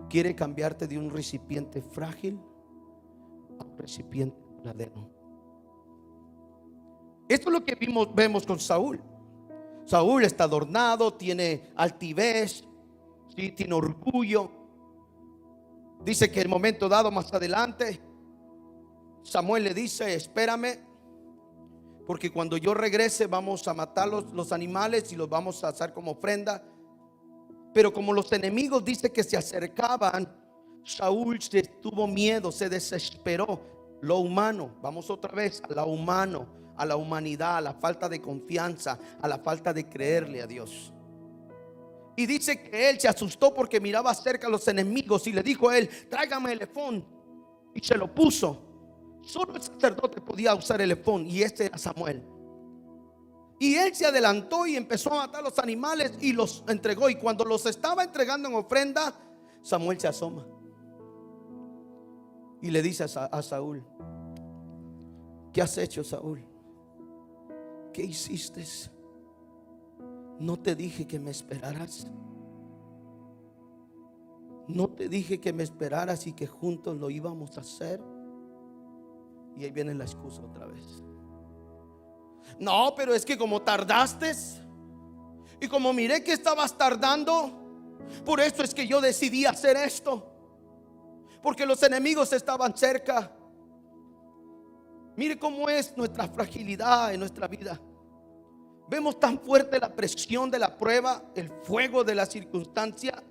quiere cambiarte de un recipiente frágil a un recipiente duradero. Esto es lo que vemos con Saúl. Saúl está adornado, tiene altivez, ¿sí?, tiene orgullo. Dice que el momento dado, más adelante, Samuel le dice: espérame, porque cuando yo regrese vamos a matar los animales y los vamos a hacer como ofrenda. Pero como los enemigos, dice que se acercaban, Saúl tuvo miedo, se desesperó. Lo humano, vamos otra vez a lo humano, a la humanidad, a la falta de confianza, a la falta de creerle a Dios. Y dice que él se asustó porque miraba cerca a los enemigos y le dijo a él: tráigame el efón. Y se lo puso. Solo el sacerdote podía usar el efón, y este era Samuel. Y él se adelantó y empezó a matar los animales y los entregó. Y cuando los estaba entregando en ofrenda, Samuel se asoma y le dice a Saúl: ¿Qué has hecho, Saúl? ¿Qué hiciste? No te dije que me esperaras. No te dije que me esperaras y que juntos lo íbamos a hacer. Y ahí viene la excusa otra vez. No, pero es que como tardaste y como miré que estabas tardando, por eso es que yo decidí hacer esto, porque los enemigos estaban cerca. Mire cómo es nuestra fragilidad en nuestra vida. Vemos tan fuerte la presión de la prueba, el fuego de la circunstancia,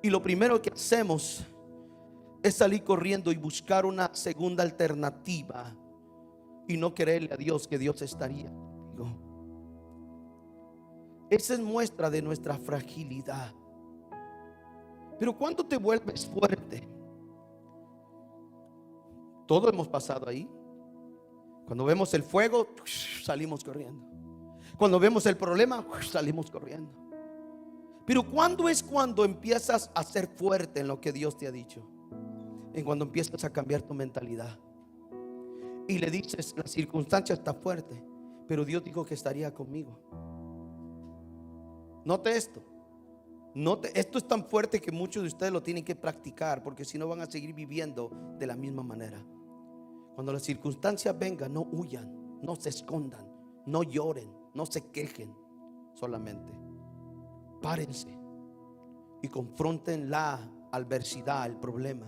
y lo primero que hacemos es salir corriendo y buscar una segunda alternativa y no creerle a Dios que Dios estaría contigo. Esa es muestra de nuestra fragilidad. Pero cuando te vuelves fuerte, todos hemos pasado ahí. Cuando vemos el fuego, salimos corriendo. Cuando vemos el problema, salimos corriendo. Pero ¿cuándo es cuando empiezas a ser fuerte en lo que Dios te ha dicho? En cuando empiezas a cambiar tu mentalidad y le dices: la circunstancia está fuerte, pero Dios dijo que estaría conmigo. Note esto. Esto es tan fuerte que muchos de ustedes lo tienen que practicar, porque si no van a seguir viviendo de la misma manera. Cuando las circunstancias vengan, no huyan, no se escondan, no lloren, no se quejen. Solamente párense y confronten la adversidad, el problema.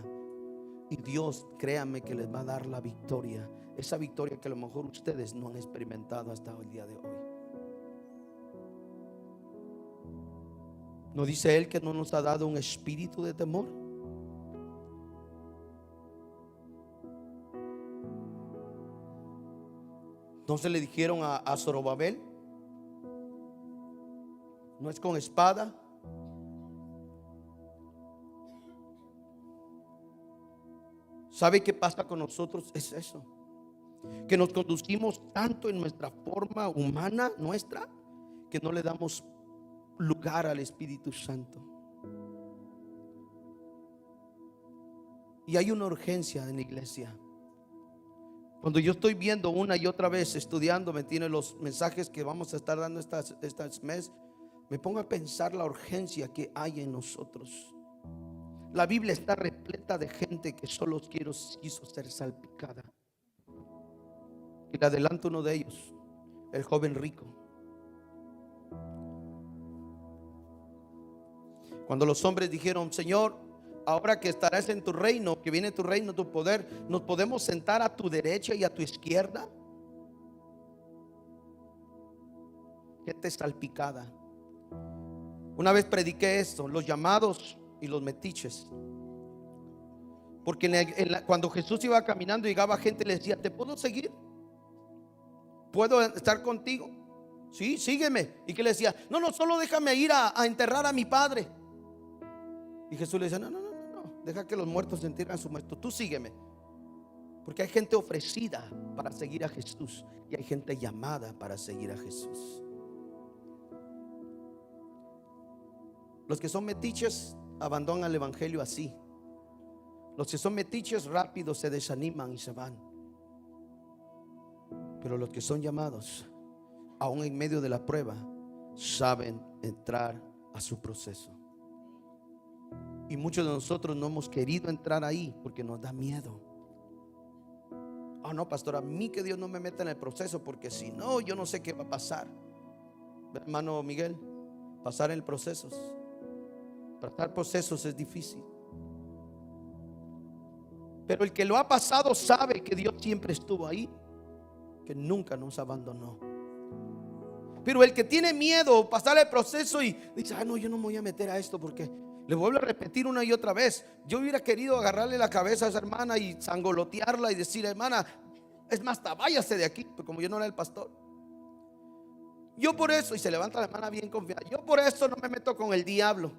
Y Dios, créanme que les va a dar la victoria. Esa victoria que a lo mejor ustedes no han experimentado hasta el día de hoy. ¿No dice Él que no nos ha dado un espíritu de temor? Entonces le dijeron a Zorobabel: no es con espada. ¿Sabe qué pasa con nosotros? Es eso, que nos conducimos tanto en nuestra forma humana nuestra, que no le damos lugar al Espíritu Santo. Y hay una urgencia en la iglesia. Cuando yo estoy viendo una y otra vez, estudiando, me tiene los mensajes que vamos a estar dando este mes, me pongo a pensar la urgencia que hay en nosotros. La Biblia está repleta de gente que solo quiso ser salpicada. Y le adelanto uno de ellos, el joven rico. Cuando los hombres dijeron: Señor, ahora que estarás en tu reino, que viene tu reino, tu poder, ¿nos podemos sentar a tu derecha y a tu izquierda? Gente salpicada. Una vez prediqué esto: los llamados y los metiches. Porque cuando Jesús iba caminando, llegaba gente y le decía: ¿te puedo seguir? ¿Puedo estar contigo? Sí, sígueme. ¿Y qué le decía? No, solo déjame ir a enterrar a mi padre. Y Jesús le decía: no, deja que los muertos entierren a su muerto, tú sígueme. Porque hay gente ofrecida para seguir a Jesús y hay gente llamada para seguir a Jesús. Los que son metiches abandonan el evangelio así. Los que son metiches rápido se desaniman y se van. Pero los que son llamados, aún en medio de la prueba, saben entrar a su proceso. Y muchos de nosotros no hemos querido entrar ahí porque nos da miedo. No, pastor, a mí que Dios no me meta en el proceso, porque si no, yo no sé qué va a pasar. Hermano Miguel, pasar en procesos es difícil. Pero el que lo ha pasado sabe que Dios siempre estuvo ahí, que nunca nos abandonó. Pero el que tiene miedo pasar el proceso y dice: no, yo no me voy a meter a esto, porque le vuelvo a repetir una y otra vez. Yo hubiera querido agarrarle la cabeza a esa hermana y zangolotearla y decir: hermana, es más, váyase de aquí. Pero como yo no era el pastor, yo por eso, y se levanta la hermana bien confiada, yo por eso no me meto con el diablo,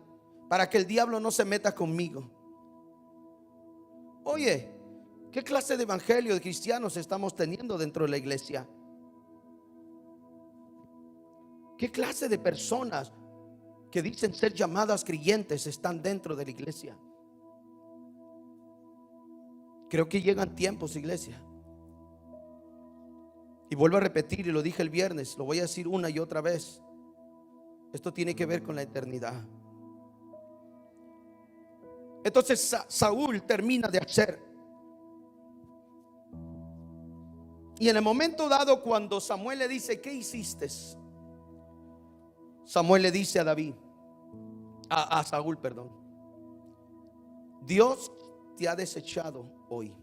para que el diablo no se meta conmigo. Oye, ¿qué clase de evangelio de cristianos estamos teniendo dentro de la iglesia? ¿Qué clase de personas que dicen ser llamadas creyentes están dentro de la iglesia? Creo que llegan tiempos, iglesia, Y vuelvo a repetir, y lo dije el viernes, lo voy a decir una y otra vez. Esto tiene que ver con la eternidad. Entonces Saúl termina de hacer. Y en el momento dado, cuando Samuel le dice: ¿qué hiciste? Samuel le dice a David, a Saúl, perdón: Dios te ha desechado hoy,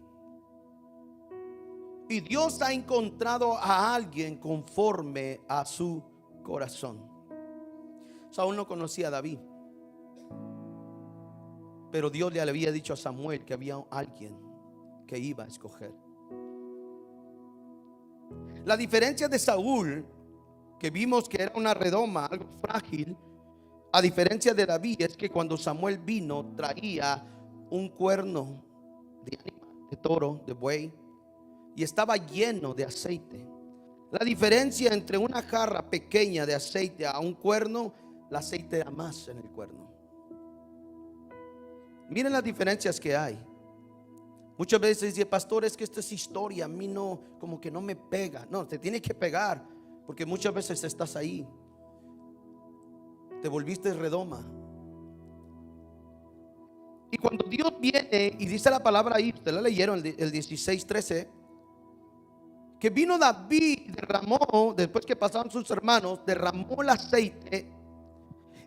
y Dios ha encontrado a alguien conforme a su corazón. Saúl no conocía a David, pero Dios le había dicho a Samuel que había alguien que iba a escoger. La diferencia de Saúl, que vimos que era una redoma, algo frágil, a diferencia de David, es que cuando Samuel vino, traía un cuerno de animal, de toro, de buey, y estaba lleno de aceite. La diferencia entre una jarra pequeña de aceite a un cuerno, el aceite era más en el cuerno. Miren las diferencias que hay. Muchas veces dice: pastor, es que esta es historia, a mí no, como que no me pega. No, te tiene que pegar, porque muchas veces estás ahí, te volviste redoma. Y cuando Dios viene y dice la palabra ahí, ustedes la leyeron, el 16:13, que vino David, derramó, después que pasaron sus hermanos, derramó el aceite.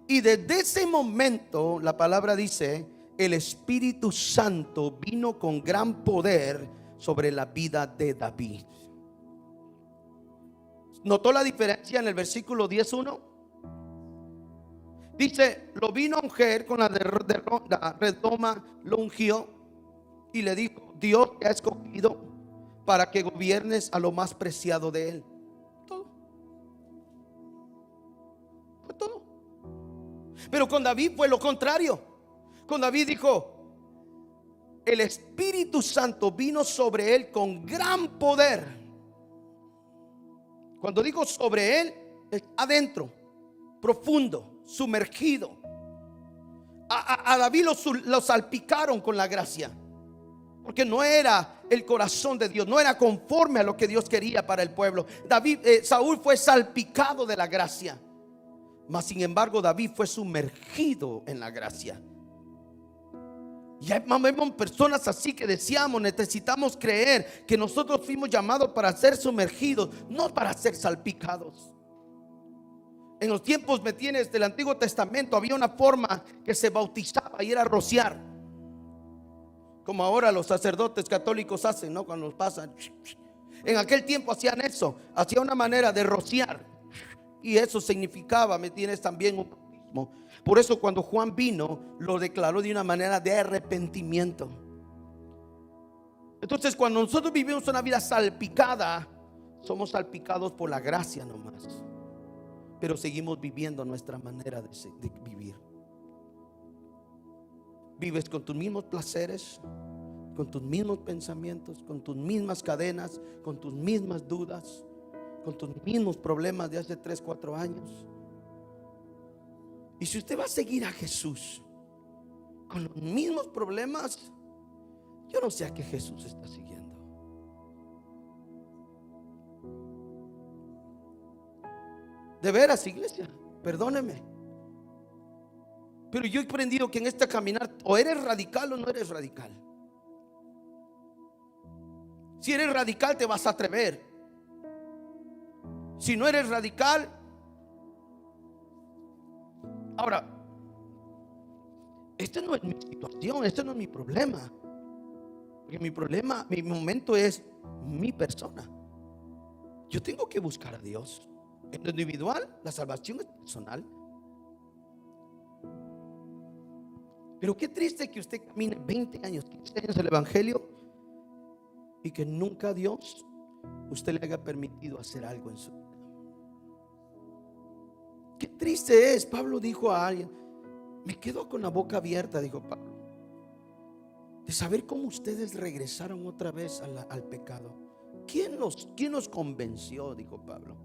Y desde ese momento, la palabra dice, el Espíritu Santo vino con gran poder sobre la vida de David. ¿Notó la diferencia en el versículo 10:1? Dice: lo vino a ungir con la redoma, lo ungió y le dijo: Dios te ha escogido para que gobiernes a lo más preciado de él. Todo. Fue todo. Pero con David fue lo contrario. Con David dijo: el Espíritu Santo vino sobre él con gran poder. Cuando digo sobre él, es adentro, profundo, sumergido. A David lo salpicaron con la gracia, porque no era el corazón de Dios, no era conforme a lo que Dios quería para el pueblo. Saúl fue salpicado de la gracia, mas sin embargo David fue sumergido en la gracia. Y hay personas así que necesitamos creer que nosotros fuimos llamados para ser sumergidos, no para ser salpicados. En los tiempos del Antiguo Testamento había una forma que se bautizaba y era rociar, como ahora los sacerdotes católicos hacen, ¿no? Cuando los pasan. En aquel tiempo hacían eso, hacía una manera de rociar, y eso significaba, también un bautismo. Por eso cuando Juan vino, lo declaró de una manera de arrepentimiento. Entonces, cuando nosotros vivimos una vida salpicada, somos salpicados por la gracia nomás, pero seguimos viviendo nuestra manera de vivir. Vives con tus mismos placeres, con tus mismos pensamientos, con tus mismas cadenas, con tus mismas dudas, con tus mismos problemas de hace 3, 4 años. Y si usted va a seguir a Jesús con los mismos problemas, yo no sé a qué Jesús está siguiendo. De veras, iglesia, perdóneme, pero yo he aprendido que en este caminar o eres radical o no eres radical. Si eres radical, te vas a atrever. Si no eres radical, ahora, esta no es mi situación, este no es mi problema. Porque mi problema, mi momento es mi persona. Yo tengo que buscar a Dios. En lo individual, la salvación es personal. Pero qué triste que usted camine 20 años, 15 años el evangelio y que nunca Dios usted le haya permitido hacer algo en su vida. Qué triste es. Pablo dijo a alguien, me quedo con la boca abierta, dijo Pablo, de saber cómo ustedes regresaron otra vez al pecado. ¿Quién nos convenció? Dijo Pablo.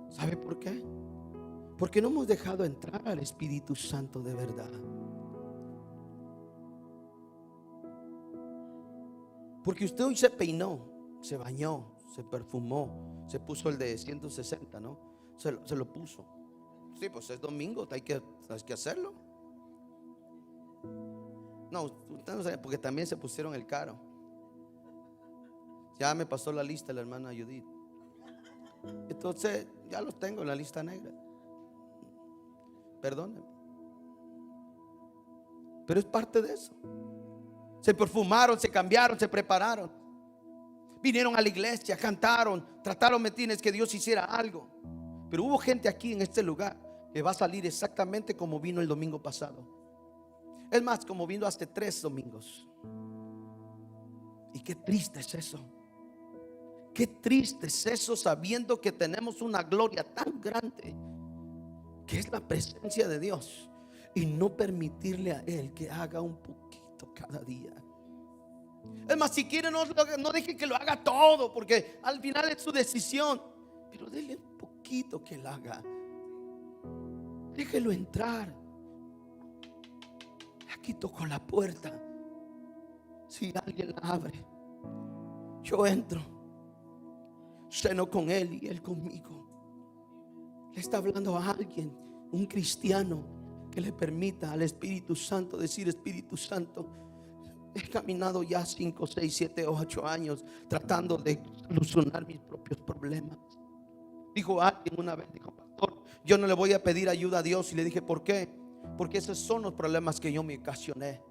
¿Sabe por qué? Porque no hemos dejado entrar al Espíritu Santo de verdad. Porque usted hoy se peinó, se bañó, se perfumó, se puso el de 160, ¿no? Se lo puso. Sí, pues es domingo, hay que hacerlo. No, usted no sabe, porque también se pusieron el caro. Ya me pasó la lista la hermana Judith. Entonces ya los tengo en la lista negra. Perdónenme. Pero es parte de eso. Se perfumaron, se cambiaron, se prepararon. Vinieron a la iglesia, cantaron, trataron, metines, que Dios hiciera algo. Pero hubo gente aquí en este lugar que va a salir exactamente como vino el domingo pasado. Es más, como vino hace 3 domingos. Y qué triste es eso. Qué triste es eso, sabiendo que tenemos una gloria tan grande, que es la presencia de Dios, y no permitirle a Él que haga un poquito cada día. Es más, si quiere, no deje que lo haga todo, porque al final es su decisión. Pero déle un poquito que Él haga. Déjelo entrar. Aquí toco la puerta. Si alguien la abre, yo entro, ceno con Él y Él conmigo. Le está hablando a alguien, un cristiano, que le permita al Espíritu Santo decir: Espíritu Santo, he caminado ya 5, 6, 7, 8 años tratando de solucionar mis propios problemas. Dijo alguien una vez, dijo: pastor, yo no le voy a pedir ayuda a Dios. Y le dije: ¿por qué? Porque esos son los problemas que yo me ocasioné.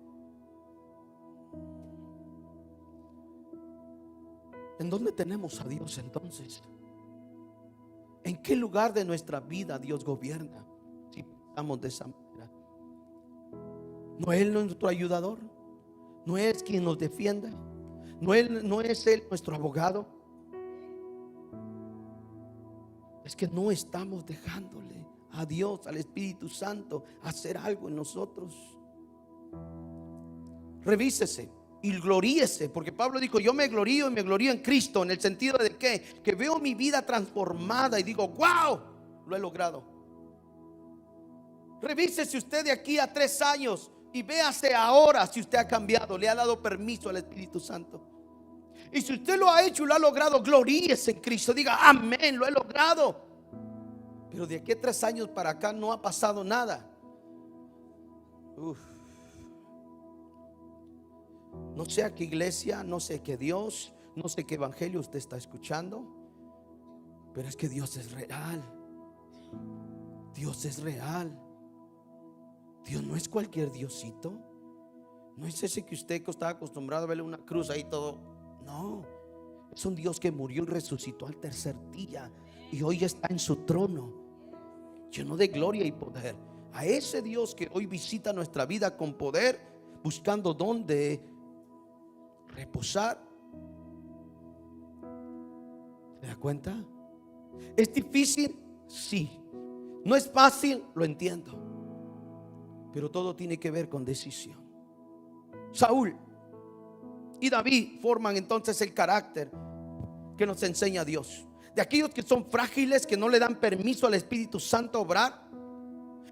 ¿En dónde tenemos a Dios entonces? ¿En qué lugar de nuestra vida Dios gobierna? Si pensamos de esa manera. ¿No es Él nuestro ayudador? ¿No es quien nos defiende? ¿No es Él nuestro abogado? Es que no estamos dejándole a Dios, al Espíritu Santo, hacer algo en nosotros. Revísese y gloríese, porque Pablo dijo: yo me glorío y me glorío en Cristo. En el sentido de que veo mi vida transformada y digo: wow, lo he logrado. Revísese usted de aquí a 3 años y véase ahora si usted ha cambiado, le ha dado permiso al Espíritu Santo. Y si usted lo ha hecho y lo ha logrado, gloríese en Cristo, diga: amén, lo he logrado. Pero de aquí a 3 años para acá no ha pasado nada. No sé a qué iglesia, no sé qué Dios, no sé qué evangelio usted está escuchando, pero es que Dios es real. Dios es real. Dios no es cualquier diosito. No es ese que usted está acostumbrado a verle una cruz ahí todo. No, es un Dios que murió y resucitó al 3er día y hoy está en su trono, lleno de gloria y poder. A ese Dios que hoy visita nuestra vida con poder, buscando dónde reposar. ¿Se da cuenta? ¿Es difícil? Sí. ¿No es fácil? Lo entiendo. Pero todo tiene que ver con decisión. Saúl y David forman entonces el carácter que nos enseña Dios. De aquellos que son frágiles, que no le dan permiso al Espíritu Santo a obrar,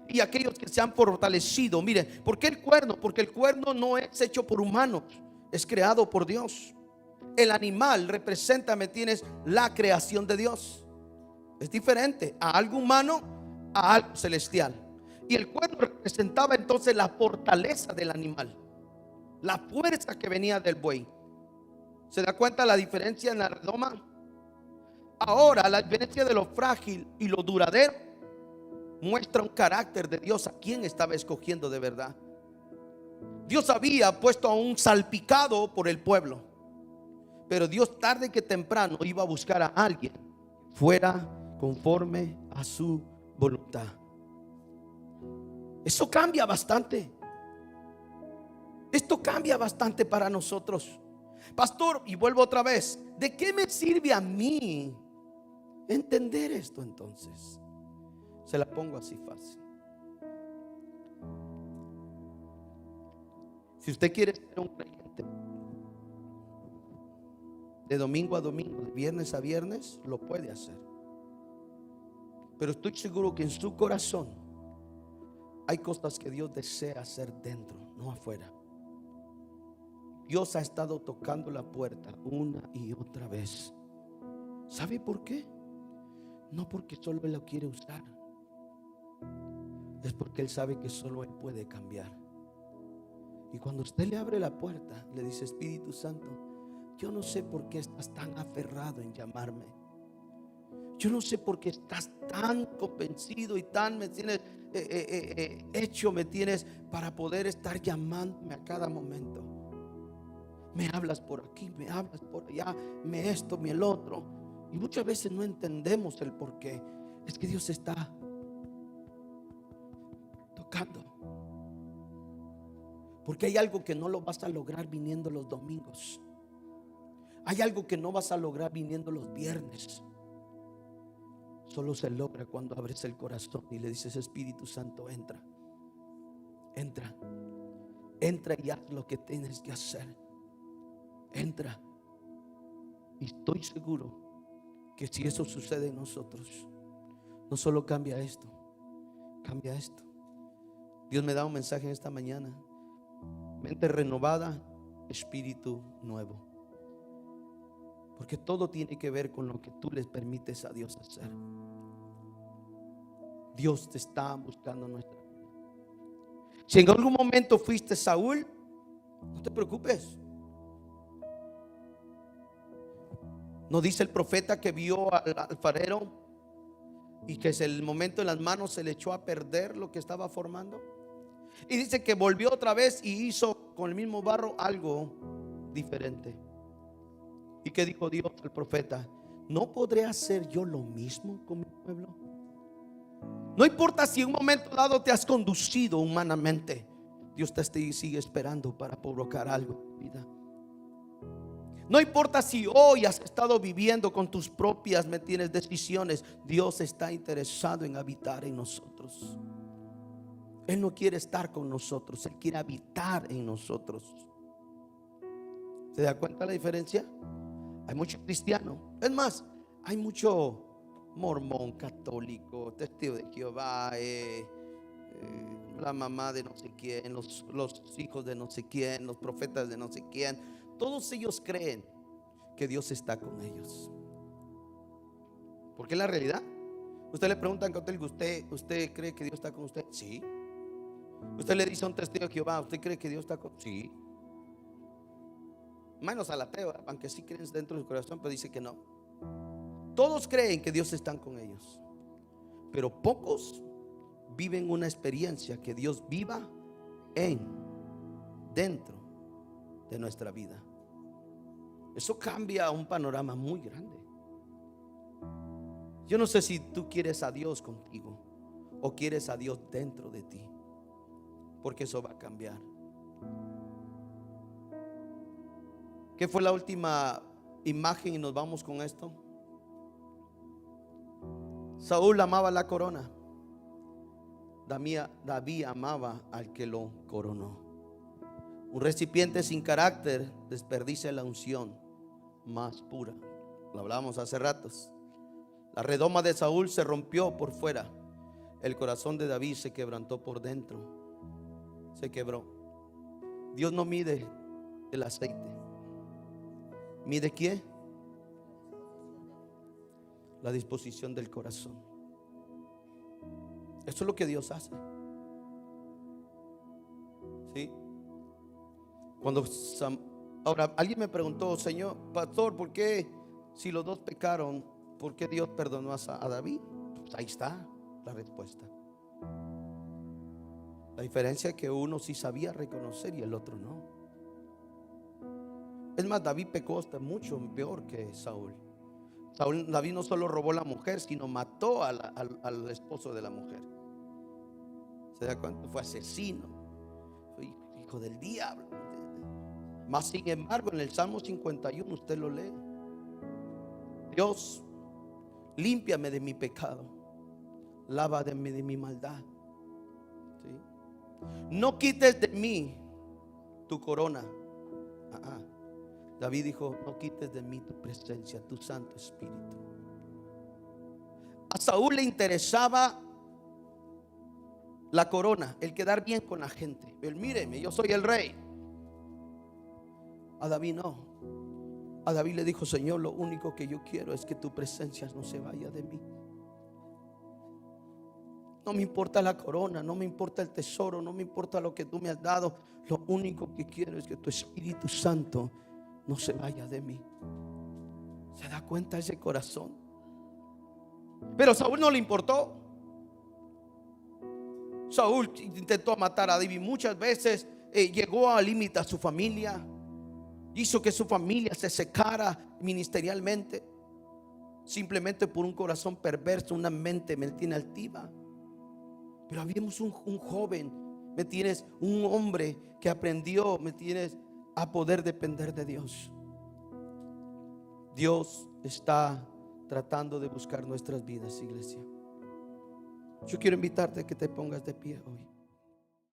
y aquellos que se han fortalecido. Miren, ¿por qué el cuerno? Porque el cuerno no es hecho por humanos, es creado por Dios. El animal representa, ¿me tienes?, la creación de Dios. Es diferente a algo humano a algo celestial. Y el cuerno representaba entonces la fortaleza del animal, la fuerza que venía del buey. ¿Se da cuenta la diferencia en la redoma? Ahora, la diferencia de lo frágil y lo duradero muestra un carácter de Dios, a quien estaba escogiendo de verdad. Dios había puesto a un salpicado por el pueblo, pero Dios tarde que temprano iba a buscar a alguien fuera conforme a su voluntad. Eso cambia bastante. Esto cambia bastante para nosotros. Pastor, y vuelvo otra vez, ¿de qué me sirve a mí entender esto entonces? Se la pongo así fácil. Si usted quiere ser un creyente de domingo a domingo, de viernes a viernes, lo puede hacer. Pero estoy seguro que en su corazón hay cosas que Dios desea hacer dentro, no afuera. Dios ha estado tocando la puerta una y otra vez. ¿Sabe por qué? No porque solo Él lo quiere usar, es porque Él sabe que solo Él puede cambiar. Y cuando usted le abre la puerta, le dice: Espíritu Santo, yo no sé por qué estás tan aferrado en llamarme. Yo no sé por qué estás tan convencido y tan me tienes hecho, me tienes para poder estar llamándome a cada momento. Me hablas por aquí, me hablas por allá, me esto, me el otro. Y muchas veces no entendemos el por qué. Es que Dios está tocando. Porque hay algo que no lo vas a lograr viniendo los domingos. Hay algo que no vas a lograr viniendo los viernes. Solo se logra cuando abres el corazón y le dices: Espíritu Santo, entra, entra, entra y haz lo que tienes que hacer. Entra. Y estoy seguro que si eso sucede en nosotros, no solo cambia esto, cambia esto. Dios me da un mensaje en esta mañana: mente renovada, espíritu nuevo. Porque todo tiene que ver con lo que tú les permites a Dios hacer. Dios te está buscando en nuestra vida. Si en algún momento fuiste Saúl, no te preocupes. ¿No dice el profeta que vio al alfarero y que en el momento en las manos se le echó a perder lo que estaba formando? Y dice que volvió otra vez y hizo con el mismo barro algo diferente. ¿Y qué dijo Dios al profeta? ¿No podré hacer yo lo mismo con mi pueblo? No importa si en un momento dado te has conducido humanamente, Dios te sigue esperando para provocar algo en tu vida. No importa si hoy has estado viviendo con tus propias decisiones, Dios está interesado en habitar en nosotros. Él no quiere estar con nosotros, Él quiere habitar en nosotros. ¿Se da cuenta la diferencia? Hay mucho cristiano, es más, hay mucho mormón, católico, testigo de Jehová, la mamá de no sé quién, los hijos de no sé quién, los profetas de no sé quién. Todos ellos creen que Dios está con ellos. Porque la realidad, usted le pregunta a ¿usted cree que Dios está con usted? Sí. Usted le dice a un testigo de Jehová: ¿usted cree que Dios está con usted? Sí. Menos al ateo, aunque sí creen dentro de su corazón, pero dice que no. Todos creen que Dios está con ellos, pero pocos viven una experiencia que Dios viva dentro de nuestra vida. Eso cambia un panorama muy grande. Yo no sé si tú quieres a Dios contigo o quieres a Dios dentro de ti, porque eso va a cambiar. ¿Qué fue la última imagen? Y nos vamos con esto. Saúl amaba la corona. David amaba al que lo coronó. Un recipiente sin carácter desperdicia la unción más pura. Lo hablábamos hace ratos. La redoma de Saúl se rompió por fuera. El corazón de David se quebrantó por dentro. Se quebró. Dios no mide el aceite. ¿Mide qué? La disposición del corazón. Eso es lo que Dios hace. ¿Sí? Ahora alguien me preguntó: Señor, pastor, ¿por qué si los dos pecaron, por qué Dios perdonó a David? Pues ahí está la respuesta. La diferencia es que uno sí sabía reconocer y el otro no. Es más, David pecó hasta mucho peor que Saúl. David no solo robó la mujer, sino mató al esposo de la mujer. ¿Se da cuenta? Fue asesino, fue hijo del diablo. Mas sin embargo, en el Salmo 51 usted lo lee: Dios, límpiame de mi pecado, lávame de mi maldad. ¿Sí? No quites de mí tu corona. David dijo: no quites de mí tu presencia, tu Santo Espíritu. A Saúl le interesaba la corona, el quedar bien con la gente, el míreme, yo soy el rey. A David no. A David le dijo: Señor, lo único que yo quiero es que tu presencia no se vaya de mí. No me importa la corona, no me importa el tesoro, no me importa lo que tú me has dado. Lo único que quiero es que tu Espíritu Santo no se vaya de mí. ¿Se da cuenta ese corazón? Pero a Saúl no le importó. Saúl intentó matar a David muchas veces. Llegó al límite a su familia. Hizo que su familia se secara ministerialmente, simplemente por un corazón perverso, una mente altiva. Pero habíamos un joven, ¿me tienes? Un hombre que aprendió, ¿me tienes? A poder depender de Dios. Dios está tratando de buscar nuestras vidas, iglesia. Yo quiero invitarte a que te pongas de pie hoy.